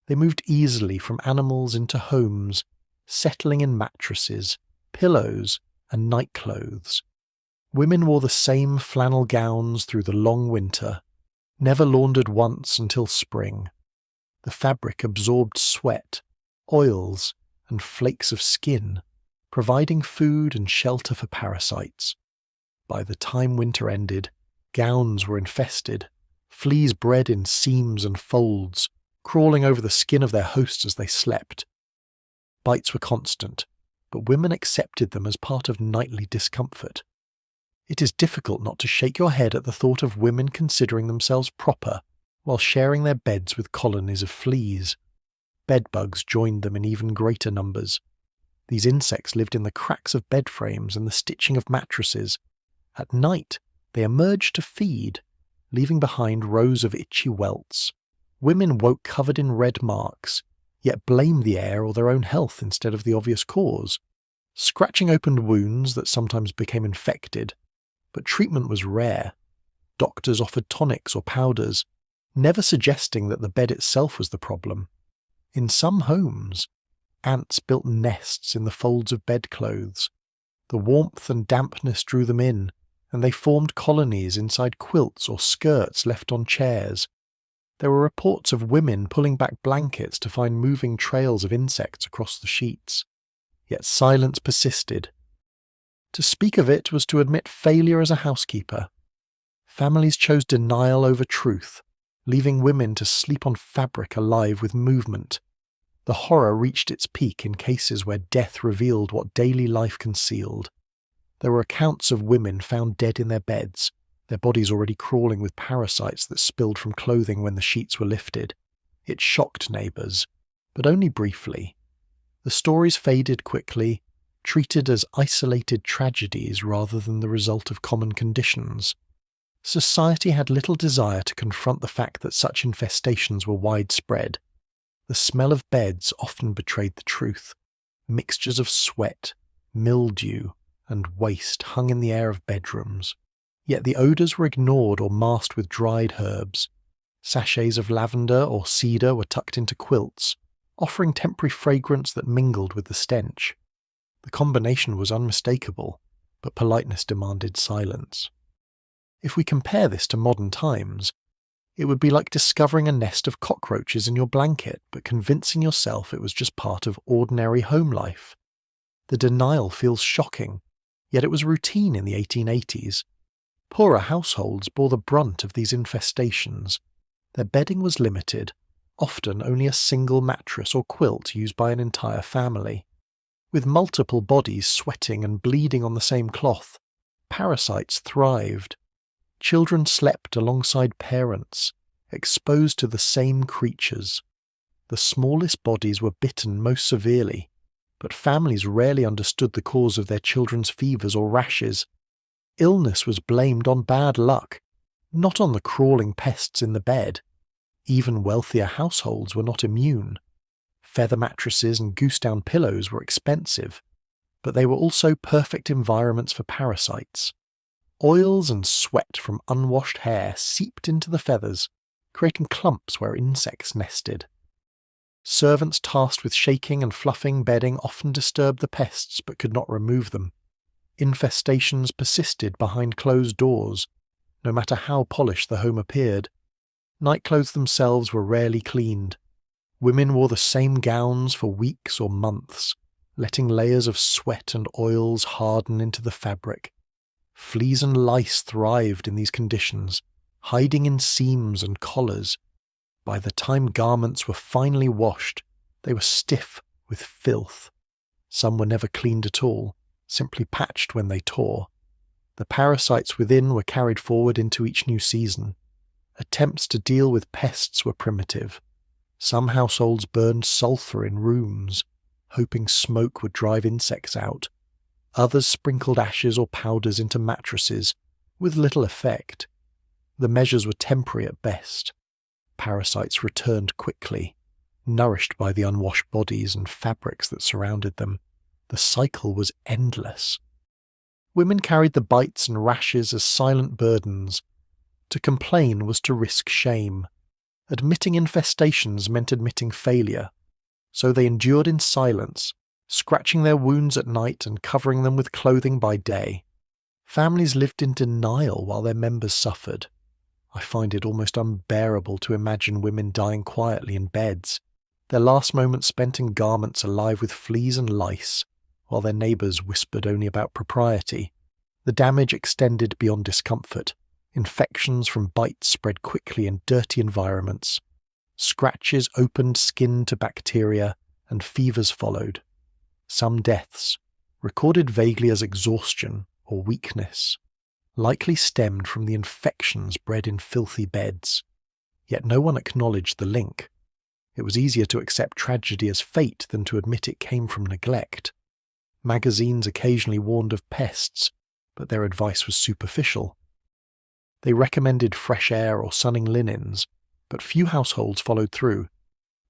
They moved easily from animals into homes, settling in mattresses, pillows, and nightclothes. Women wore the same flannel gowns through the long winter, never laundered once until spring. The fabric absorbed sweat, oils, and flakes of skin, providing food and shelter for parasites. By the time winter ended, gowns were infested, fleas bred in seams and folds, crawling over the skin of their hosts as they slept. Bites were constant, but women accepted them as part of nightly discomfort. It is difficult not to shake your head at the thought of women considering themselves proper while sharing their beds with colonies of fleas. Bedbugs joined them in even greater numbers. These insects lived in the cracks of bed frames and the stitching of mattresses. At night, they emerged to feed, leaving behind rows of itchy welts. Women woke covered in red marks, yet blamed the air or their own health instead of the obvious cause. Scratching opened wounds that sometimes became infected, but treatment was rare. Doctors offered tonics or powders, never suggesting that the bed itself was the problem. In some homes, ants built nests in the folds of bedclothes. The warmth and dampness drew them in, and they formed colonies inside quilts or skirts left on chairs. There were reports of women pulling back blankets to find moving trails of insects across the sheets. Yet silence persisted. To speak of it was to admit failure as a housekeeper. Families chose denial over truth, leaving women to sleep on fabric alive with movement. The horror reached its peak in cases where death revealed what daily life concealed. There were accounts of women found dead in their beds, their bodies already crawling with parasites that spilled from clothing when the sheets were lifted. It shocked neighbours, but only briefly. The stories faded quickly, treated as isolated tragedies rather than the result of common conditions. Society had little desire to confront the fact that such infestations were widespread. The smell of beds often betrayed the truth. Mixtures of sweat, mildew, and waste hung in the air of bedrooms. Yet the odours were ignored or masked with dried herbs. Sachets of lavender or cedar were tucked into quilts, offering temporary fragrance that mingled with the stench. The combination was unmistakable, but politeness demanded silence. If we compare this to modern times, it would be like discovering a nest of cockroaches in your blanket, but convincing yourself it was just part of ordinary home life. The denial feels shocking, yet it was routine in the 1880s. Poorer households bore the brunt of these infestations. Their bedding was limited, often only a single mattress or quilt used by an entire family. With multiple bodies sweating and bleeding on the same cloth, parasites thrived. Children slept alongside parents, exposed to the same creatures. The smallest bodies were bitten most severely, but families rarely understood the cause of their children's fevers or rashes. Illness was blamed on bad luck, not on the crawling pests in the bed. Even wealthier households were not immune. Feather mattresses and goose-down pillows were expensive, but they were also perfect environments for parasites. Oils and sweat from unwashed hair seeped into the feathers, creating clumps where insects nested. Servants tasked with shaking and fluffing bedding often disturbed the pests but could not remove them. Infestations persisted behind closed doors, no matter how polished the home appeared. Nightclothes themselves were rarely cleaned. Women wore the same gowns for weeks or months, letting layers of sweat and oils harden into the fabric. Fleas and lice thrived in these conditions, hiding in seams and collars. By the time garments were finally washed, they were stiff with filth. Some were never cleaned at all, simply patched when they tore. The parasites within were carried forward into each new season. Attempts to deal with pests were primitive. Some households burned sulphur in rooms, hoping smoke would drive insects out. Others sprinkled ashes or powders into mattresses, with little effect. The measures were temporary at best. Parasites returned quickly, nourished by the unwashed bodies and fabrics that surrounded them. The cycle was endless. Women carried the bites and rashes as silent burdens. To complain was to risk shame. Admitting infestations meant admitting failure, so they endured in silence, scratching their wounds at night and covering them with clothing by day. Families lived in denial while their members suffered. I find it almost unbearable to imagine women dying quietly in beds, their last moments spent in garments alive with fleas and lice, while their neighbours whispered only about propriety. The damage extended beyond discomfort. Infections from bites spread quickly in dirty environments. Scratches opened skin to bacteria, and fevers followed. Some deaths, recorded vaguely as exhaustion or weakness, likely stemmed from the infections bred in filthy beds. Yet no one acknowledged the link. It was easier to accept tragedy as fate than to admit it came from neglect. Magazines occasionally warned of pests, but their advice was superficial. They recommended fresh air or sunning linens, but few households followed through.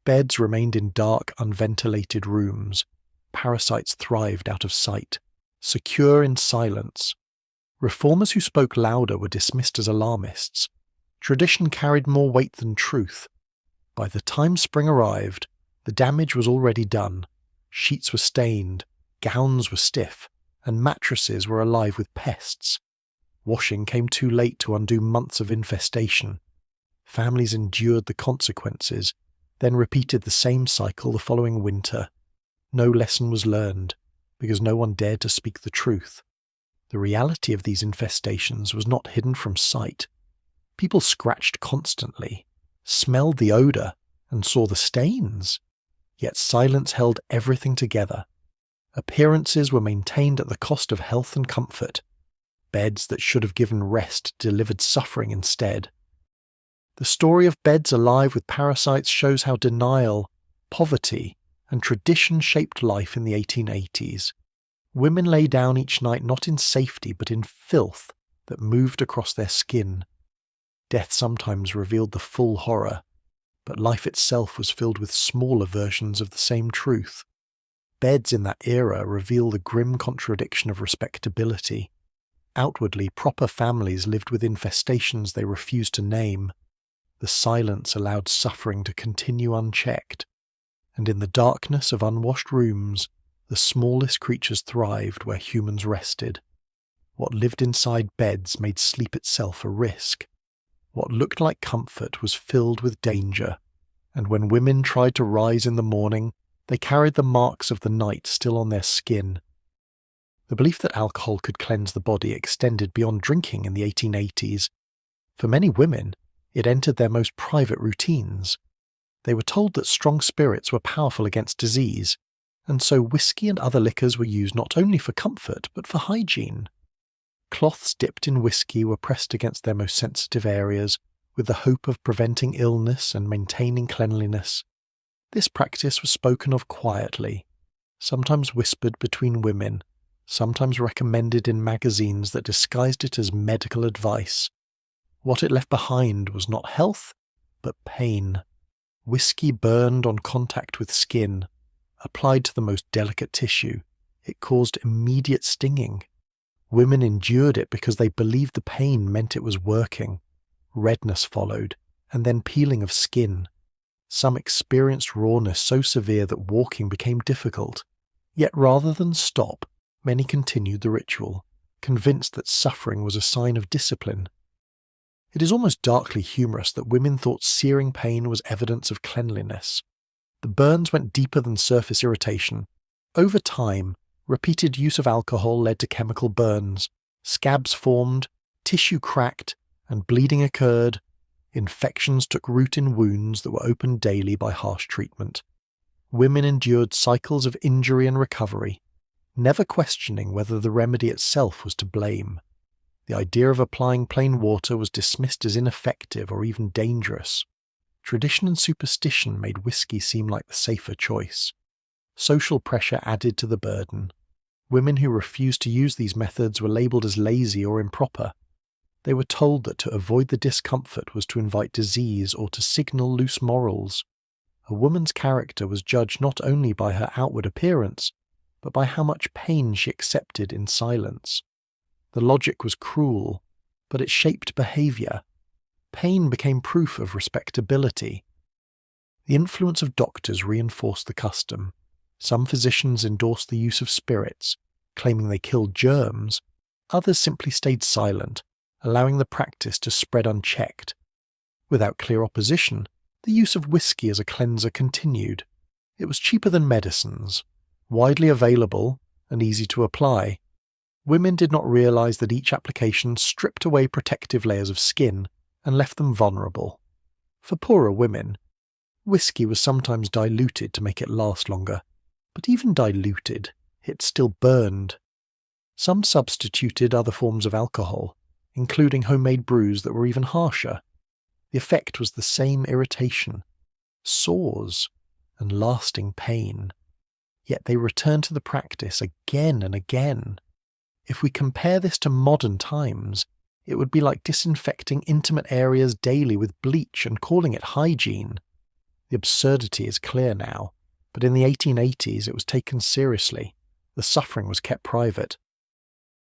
Beds remained in dark, unventilated rooms. Parasites thrived out of sight, secure in silence. Reformers who spoke louder were dismissed as alarmists. Tradition carried more weight than truth. By the time spring arrived, the damage was already done. Sheets were stained, gowns were stiff, and mattresses were alive with pests. Washing came too late to undo months of infestation. Families endured the consequences, then repeated the same cycle the following winter. No lesson was learned, because no one dared to speak the truth. The reality of these infestations was not hidden from sight. People scratched constantly, smelled the odour, and saw the stains. Yet silence held everything together. Appearances were maintained at the cost of health and comfort. Beds that should have given rest delivered suffering instead. The story of beds alive with parasites shows how denial, poverty, and tradition shaped life in the 1880s. Women lay down each night not in safety but in filth that moved across their skin. Death sometimes revealed the full horror, but life itself was filled with smaller versions of the same truth. Beds in that era reveal the grim contradiction of respectability. Outwardly, proper families lived with infestations they refused to name. The silence allowed suffering to continue unchecked, and in the darkness of unwashed rooms, the smallest creatures thrived where humans rested. What lived inside beds made sleep itself a risk. What looked like comfort was filled with danger, and when women tried to rise in the morning, they carried the marks of the night still on their skin. The belief that alcohol could cleanse the body extended beyond drinking in the 1880s. For many women, it entered their most private routines. They were told that strong spirits were powerful against disease, and so whiskey and other liquors were used not only for comfort but for hygiene. Cloths dipped in whiskey were pressed against their most sensitive areas, with the hope of preventing illness and maintaining cleanliness. This practice was spoken of quietly, sometimes whispered between women, sometimes recommended in magazines that disguised it as medical advice. What it left behind was not health, but pain. Whiskey burned on contact with skin. Applied to the most delicate tissue, it caused immediate stinging. Women endured it because they believed the pain meant it was working. Redness followed, and then peeling of skin. Some experienced rawness so severe that walking became difficult. Yet rather than stop, many continued the ritual, convinced that suffering was a sign of discipline. It is almost darkly humorous that women thought searing pain was evidence of cleanliness. The burns went deeper than surface irritation. Over time, repeated use of alcohol led to chemical burns. Scabs formed, tissue cracked, and bleeding occurred. Infections took root in wounds that were opened daily by harsh treatment. Women endured cycles of injury and recovery, never questioning whether the remedy itself was to blame. The idea of applying plain water was dismissed as ineffective or even dangerous. Tradition and superstition made whiskey seem like the safer choice. Social pressure added to the burden. Women who refused to use these methods were labelled as lazy or improper. They were told that to avoid the discomfort was to invite disease or to signal loose morals. A woman's character was judged not only by her outward appearance, but by how much pain she accepted in silence. The logic was cruel, but it shaped behaviour. Pain became proof of respectability. The influence of doctors reinforced the custom. Some physicians endorsed the use of spirits, claiming they killed germs. Others simply stayed silent, allowing the practice to spread unchecked. Without clear opposition, the use of whiskey as a cleanser continued. It was cheaper than medicines, widely available, and easy to apply. Women did not realize that each application stripped away protective layers of skin and left them vulnerable. For poorer women, whiskey was sometimes diluted to make it last longer, but even diluted, it still burned. Some substituted other forms of alcohol, including homemade brews that were even harsher. The effect was the same irritation, sores, and lasting pain. Yet they returned to the practice again and again. If we compare this to modern times, it would be like disinfecting intimate areas daily with bleach and calling it hygiene. The absurdity is clear now, but in the 1880s it was taken seriously. The suffering was kept private.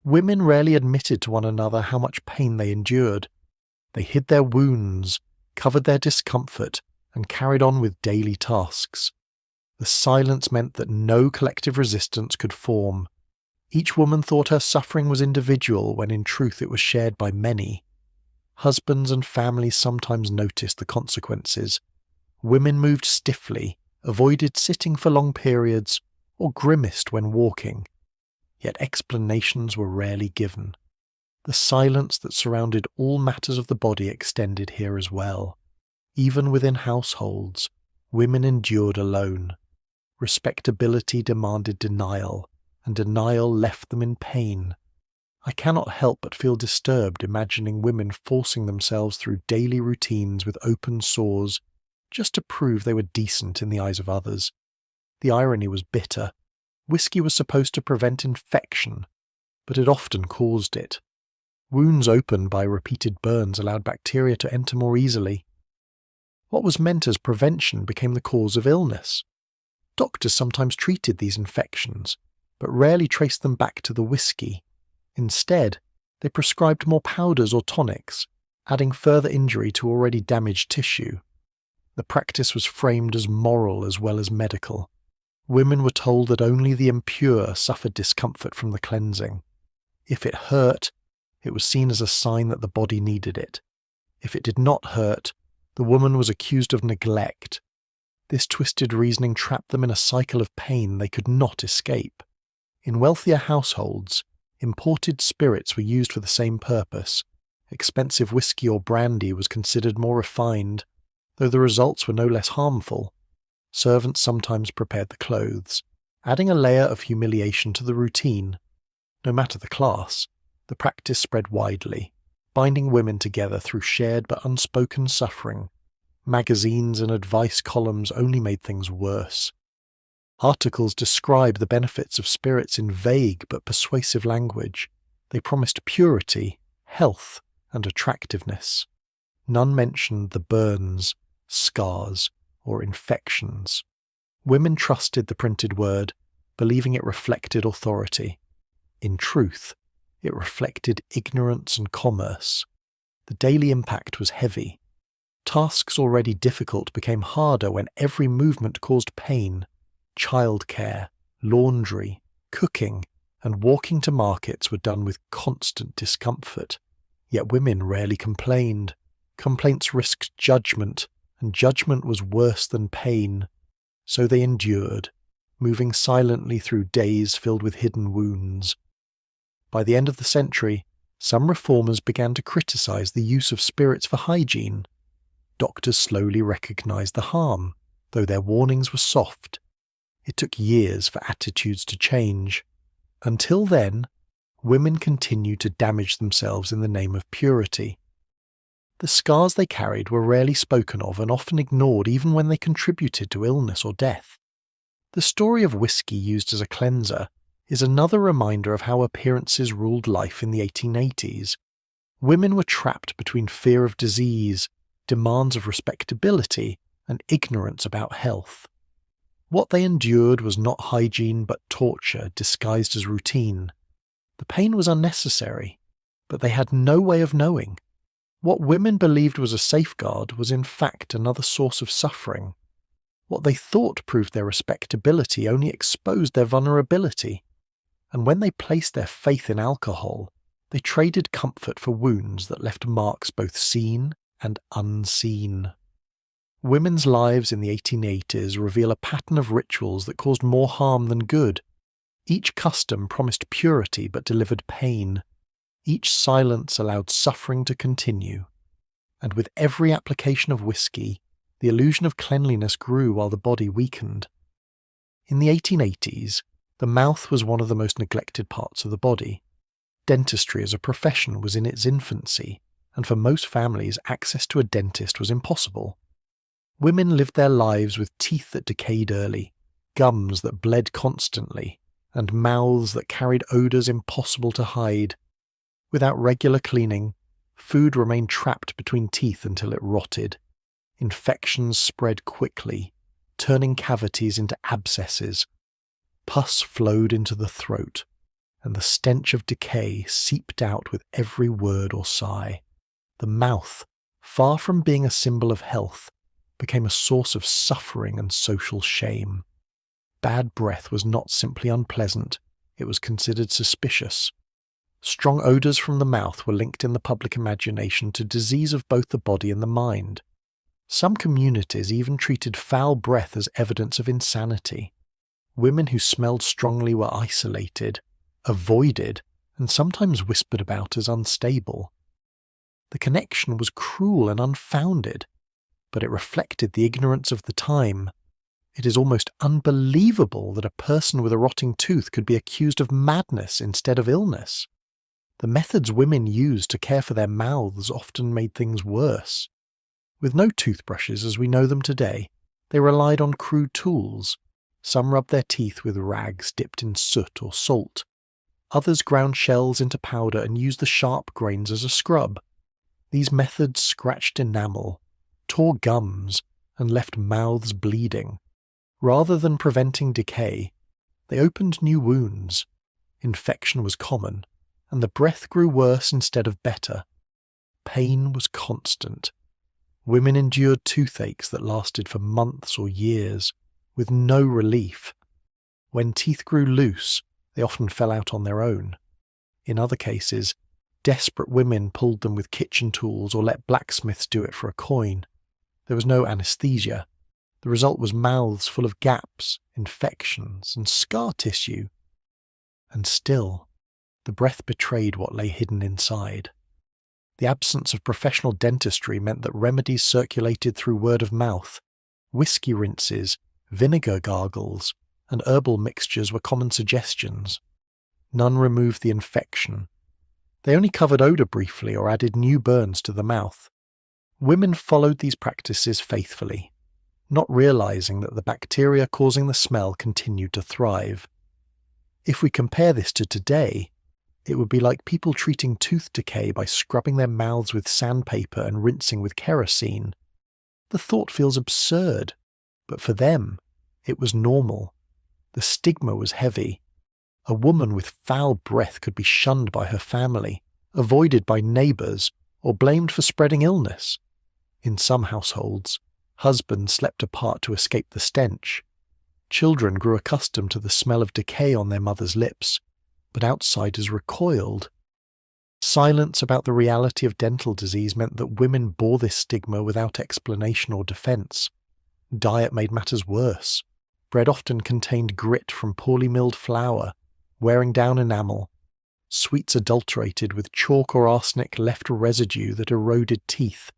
Women rarely admitted to one another how much pain they endured. They hid their wounds, covered their discomfort, and carried on with daily tasks. The silence meant that no collective resistance could form. Each woman thought her suffering was individual when in truth it was shared by many. Husbands and families sometimes noticed the consequences. Women moved stiffly, avoided sitting for long periods, or grimaced when walking. Yet explanations were rarely given. The silence that surrounded all matters of the body extended here as well. Even within households, women endured alone. Respectability demanded denial, and denial left them in pain. I cannot help but feel disturbed imagining women forcing themselves through daily routines with open sores just to prove they were decent in the eyes of others. The irony was bitter. Whiskey was supposed to prevent infection, but it often caused it. Wounds opened by repeated burns allowed bacteria to enter more easily. What was meant as prevention became the cause of illness. Doctors sometimes treated these infections, but rarely traced them back to the whiskey. Instead, they prescribed more powders or tonics, adding further injury to already damaged tissue. The practice was framed as moral as well as medical. Women were told that only the impure suffered discomfort from the cleansing. If it hurt, it was seen as a sign that the body needed it. If it did not hurt, the woman was accused of neglect. This twisted reasoning trapped them in a cycle of pain they could not escape. In wealthier households, imported spirits were used for the same purpose. Expensive whiskey or brandy was considered more refined, though the results were no less harmful. Servants sometimes prepared the clothes, adding a layer of humiliation to the routine. No matter the class, the practice spread widely, binding women together through shared but unspoken suffering. Magazines and advice columns only made things worse. Articles describe the benefits of spirits in vague but persuasive language. They promised purity, health, and attractiveness. None mentioned the burns, scars, or infections. Women trusted the printed word, believing it reflected authority. In truth, it reflected ignorance and commerce. The daily impact was heavy. Tasks already difficult became harder when every movement caused pain. Childcare, laundry, cooking, and walking to markets were done with constant discomfort. Yet women rarely complained. Complaints risked judgment, and judgment was worse than pain. So they endured, moving silently through days filled with hidden wounds. By the end of the century, some reformers began to criticize the use of spirits for hygiene. Doctors slowly recognized the harm, though their warnings were soft. It took years for attitudes to change. Until then, women continued to damage themselves in the name of purity. The scars they carried were rarely spoken of and often ignored even when they contributed to illness or death. The story of whiskey used as a cleanser is another reminder of how appearances ruled life in the 1880s. Women were trapped between fear of disease, demands of respectability, and ignorance about health. What they endured was not hygiene but torture disguised as routine. The pain was unnecessary, but they had no way of knowing. What women believed was a safeguard was in fact another source of suffering. What they thought proved their respectability only exposed their vulnerability. And when they placed their faith in alcohol, they traded comfort for wounds that left marks both seen and unseen. Women's lives in the 1880s reveal a pattern of rituals that caused more harm than good. Each custom promised purity but delivered pain. Each silence allowed suffering to continue. And with every application of whiskey, the illusion of cleanliness grew while the body weakened. In the 1880s, the mouth was one of the most neglected parts of the body. Dentistry as a profession was in its infancy, and for most families access to a dentist was impossible. Women lived their lives with teeth that decayed early, gums that bled constantly, and mouths that carried odours impossible to hide. Without regular cleaning, food remained trapped between teeth until it rotted. Infections spread quickly, turning cavities into abscesses. Pus flowed into the throat, and the stench of decay seeped out with every word or sigh. The mouth, far from being a symbol of health, became a source of suffering and social shame. Bad breath was not simply unpleasant, it was considered suspicious. Strong odours from the mouth were linked in the public imagination to disease of both the body and the mind. Some communities even treated foul breath as evidence of insanity. Women who smelled strongly were isolated, avoided, and sometimes whispered about as unstable. The connection was cruel and unfounded, but it reflected the ignorance of the time. It is almost unbelievable that a person with a rotting tooth could be accused of madness instead of illness. The methods women used to care for their mouths often made things worse. With no toothbrushes as we know them today, they relied on crude tools. Some rubbed their teeth with rags dipped in soot or salt. Others ground shells into powder and used the sharp grains as a scrub. These methods scratched enamel, tore gums, and left mouths bleeding. Rather than preventing decay, they opened new wounds. Infection was common, and the breath grew worse instead of better. Pain was constant. Women endured toothaches that lasted for months or years, with no relief. When teeth grew loose, they often fell out on their own. In other cases, desperate women pulled them with kitchen tools or let blacksmiths do it for a coin. There was no anesthesia. The result was mouths full of gaps, infections, and scar tissue. And still, the breath betrayed what lay hidden inside. The absence of professional dentistry meant that remedies circulated through word of mouth. Whiskey rinses, vinegar gargles, and herbal mixtures were common suggestions. None removed the infection. They only covered odour briefly or added new burns to the mouth. Women followed these practices faithfully, not realising that the bacteria causing the smell continued to thrive. If we compare this to today, it would be like people treating tooth decay by scrubbing their mouths with sandpaper and rinsing with kerosene. The thought feels absurd, but for them, it was normal. The stigma was heavy. A woman with foul breath could be shunned by her family, avoided by neighbours, or blamed for spreading illness. In some households, husbands slept apart to escape the stench. Children grew accustomed to the smell of decay on their mother's lips, but outsiders recoiled. Silence about the reality of dental disease meant that women bore this stigma without explanation or defence. Diet made matters worse. Bread often contained grit from poorly milled flour, wearing down enamel. Sweets adulterated with chalk or arsenic left a residue that eroded teeth.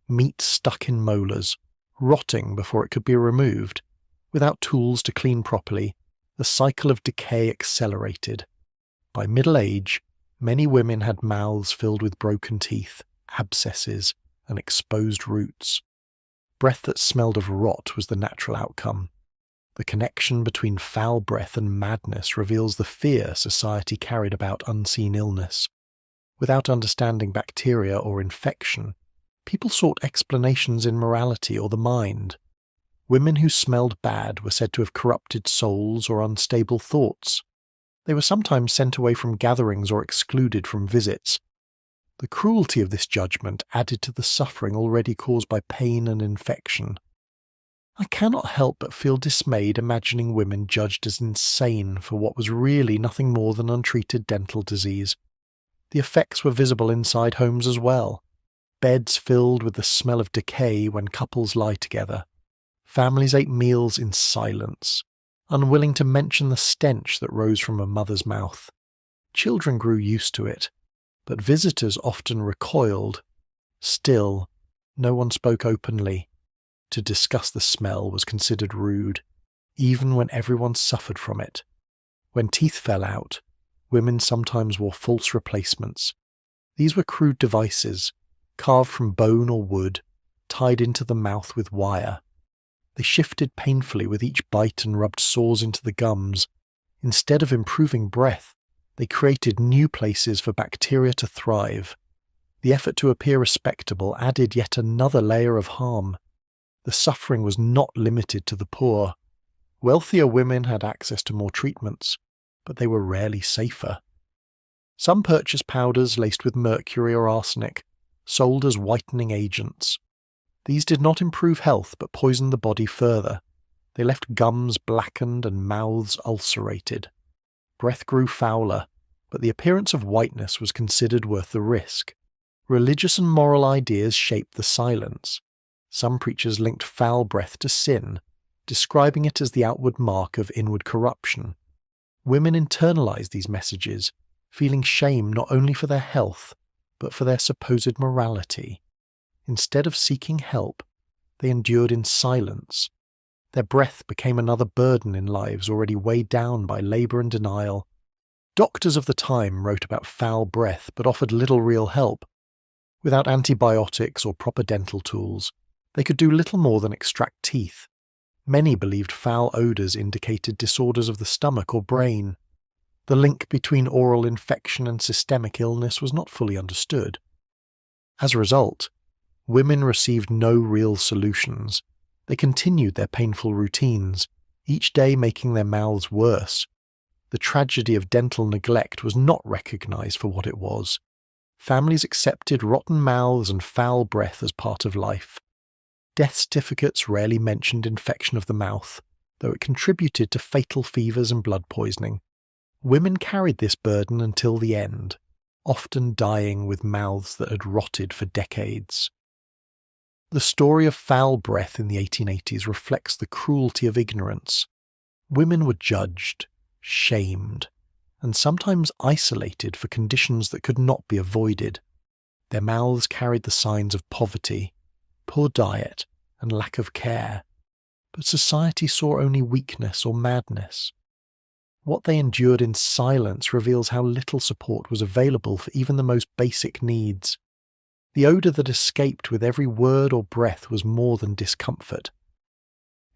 Meat stuck in molars, rotting before it could be removed. Without tools to clean properly, the cycle of decay accelerated. By middle age, many women had mouths filled with broken teeth, abscesses, and exposed roots. Breath that smelled of rot was the natural outcome. The connection between foul breath and madness reveals the fear society carried about unseen illness. Without understanding bacteria or infection, people sought explanations in morality or the mind. Women who smelled bad were said to have corrupted souls or unstable thoughts. They were sometimes sent away from gatherings or excluded from visits. The cruelty of this judgment added to the suffering already caused by pain and infection. I cannot help but feel dismayed imagining women judged as insane for what was really nothing more than untreated dental disease. The effects were visible inside homes as well. Beds filled with the smell of decay when couples lie together. Families ate meals in silence, unwilling to mention the stench that rose from a mother's mouth. Children grew used to it, but visitors often recoiled. Still, no one spoke openly. To discuss the smell was considered rude, even when everyone suffered from it. When teeth fell out, women sometimes wore false replacements. These were crude devices, carved from bone or wood, tied into the mouth with wire. They shifted painfully with each bite and rubbed sores into the gums. Instead of improving breath, they created new places for bacteria to thrive. The effort to appear respectable added yet another layer of harm. The suffering was not limited to the poor. Wealthier women had access to more treatments, but they were rarely safer. Some purchased powders laced with mercury or arsenic, sold as whitening agents. These did not improve health but poisoned the body further. They left gums blackened and mouths ulcerated. Breath grew fouler, but the appearance of whiteness was considered worth the risk. Religious and moral ideas shaped the silence. Some preachers linked foul breath to sin, describing it as the outward mark of inward corruption. Women internalized these messages, feeling shame not only for their health, but for their supposed morality. Instead of seeking help, they endured in silence. Their breath became another burden in lives already weighed down by labour and denial. Doctors of the time wrote about foul breath but offered little real help. Without antibiotics or proper dental tools, they could do little more than extract teeth. Many believed foul odours indicated disorders of the stomach or brain. The link between oral infection and systemic illness was not fully understood. As a result, women received no real solutions. They continued their painful routines, each day making their mouths worse. The tragedy of dental neglect was not recognised for what it was. Families accepted rotten mouths and foul breath as part of life. Death certificates rarely mentioned infection of the mouth, though it contributed to fatal fevers and blood poisoning. Women carried this burden until the end, often dying with mouths that had rotted for decades. The story of foul breath in the 1880s reflects the cruelty of ignorance. Women were judged, shamed, and sometimes isolated for conditions that could not be avoided. Their mouths carried the signs of poverty, poor diet, and lack of care, but society saw only weakness or madness. What they endured in silence reveals how little support was available for even the most basic needs. The odour that escaped with every word or breath was more than discomfort.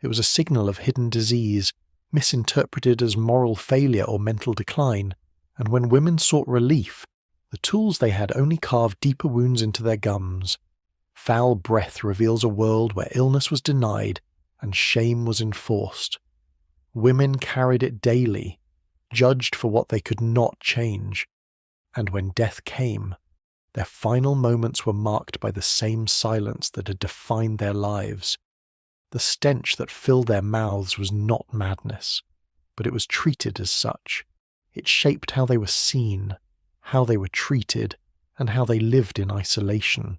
It was a signal of hidden disease, misinterpreted as moral failure or mental decline, and when women sought relief, the tools they had only carved deeper wounds into their gums. Foul breath reveals a world where illness was denied and shame was enforced. Women carried it daily, judged for what they could not change, and when death came, their final moments were marked by the same silence that had defined their lives. The stench that filled their mouths was not madness, but it was treated as such. It shaped how they were seen, how they were treated, and how they lived in isolation.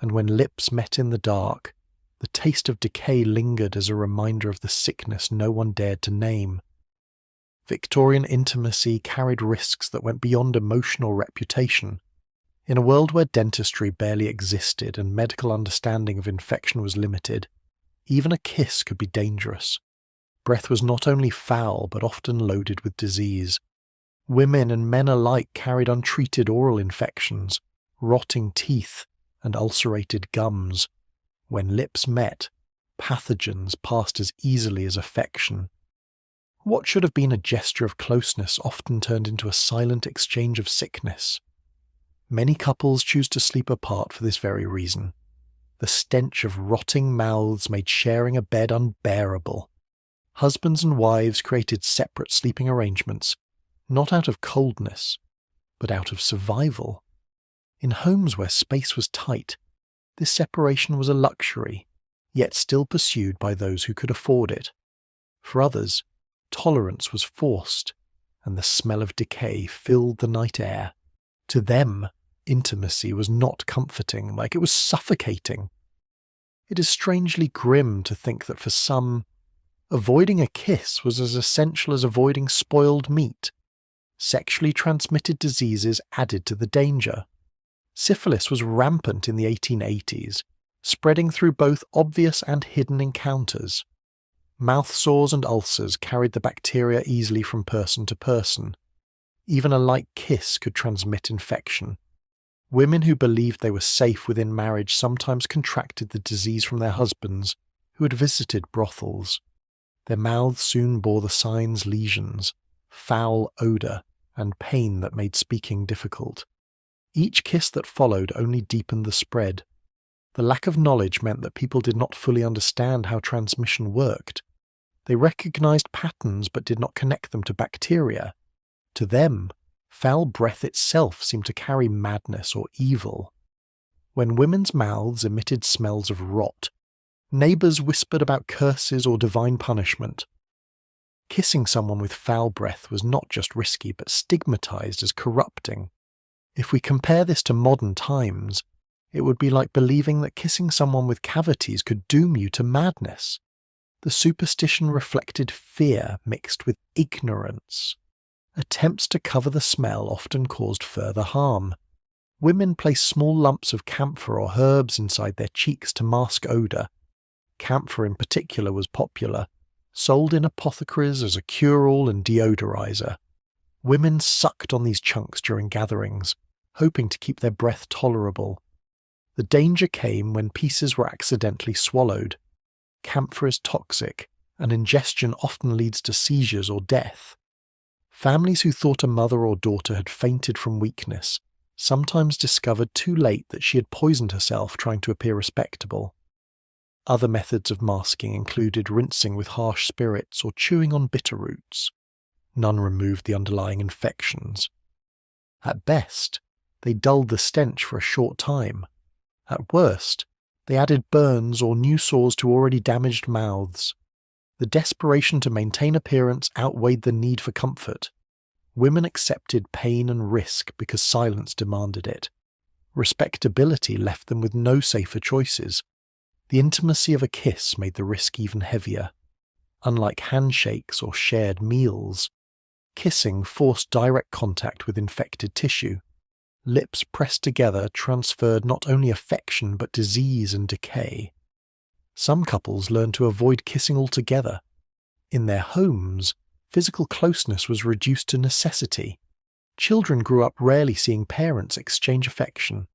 And when lips met in the dark, the taste of decay lingered as a reminder of the sickness no one dared to name. Victorian intimacy carried risks that went beyond emotion or reputation. In a world where dentistry barely existed and medical understanding of infection was limited, even a kiss could be dangerous. Breath was not only foul but often loaded with disease. Women and men alike carried untreated oral infections, rotting teeth, and ulcerated gums. When lips met, pathogens passed as easily as affection. What should have been a gesture of closeness often turned into a silent exchange of sickness. Many couples choose to sleep apart for this very reason. The stench of rotting mouths made sharing a bed unbearable. Husbands and wives created separate sleeping arrangements, not out of coldness, but out of survival. In homes where space was tight, this separation was a luxury, yet still pursued by those who could afford it. For others, tolerance was forced, and the smell of decay filled the night air. To them, intimacy was not comforting, like it was suffocating. It is strangely grim to think that for some, avoiding a kiss was as essential as avoiding spoiled meat. Sexually transmitted diseases added to the danger. Syphilis was rampant in the 1880s, spreading through both obvious and hidden encounters. Mouth sores and ulcers carried the bacteria easily from person to person. Even a light kiss could transmit infection. Women who believed they were safe within marriage sometimes contracted the disease from their husbands, who had visited brothels. Their mouths soon bore the signs: lesions, foul odour, and pain that made speaking difficult. Each kiss that followed only deepened the spread. The lack of knowledge meant that people did not fully understand how transmission worked. They recognized patterns but did not connect them to bacteria. To them, foul breath itself seemed to carry madness or evil. When women's mouths emitted smells of rot, neighbours whispered about curses or divine punishment. Kissing someone with foul breath was not just risky but stigmatized as corrupting. If we compare this to modern times, it would be like believing that kissing someone with cavities could doom you to madness. The superstition reflected fear mixed with ignorance. Attempts to cover the smell often caused further harm. Women placed small lumps of camphor or herbs inside their cheeks to mask odour. Camphor in particular was popular, sold in apothecaries as a cure-all and deodorizer. Women sucked on these chunks during gatherings, hoping to keep their breath tolerable. The danger came when pieces were accidentally swallowed. Camphor is toxic, and ingestion often leads to seizures or death. Families who thought a mother or daughter had fainted from weakness sometimes discovered too late that she had poisoned herself trying to appear respectable. Other methods of masking included rinsing with harsh spirits or chewing on bitter roots. None removed the underlying infections. At best, they dulled the stench for a short time. At worst, they added burns or new sores to already damaged mouths. The desperation to maintain appearance outweighed the need for comfort. Women accepted pain and risk because silence demanded it. Respectability left them with no safer choices. The intimacy of a kiss made the risk even heavier. Unlike handshakes or shared meals, kissing forced direct contact with infected tissue. Lips pressed together transferred not only affection but disease and decay. Some couples learned to avoid kissing altogether. In their homes, physical closeness was reduced to necessity. Children grew up rarely seeing parents exchange affection.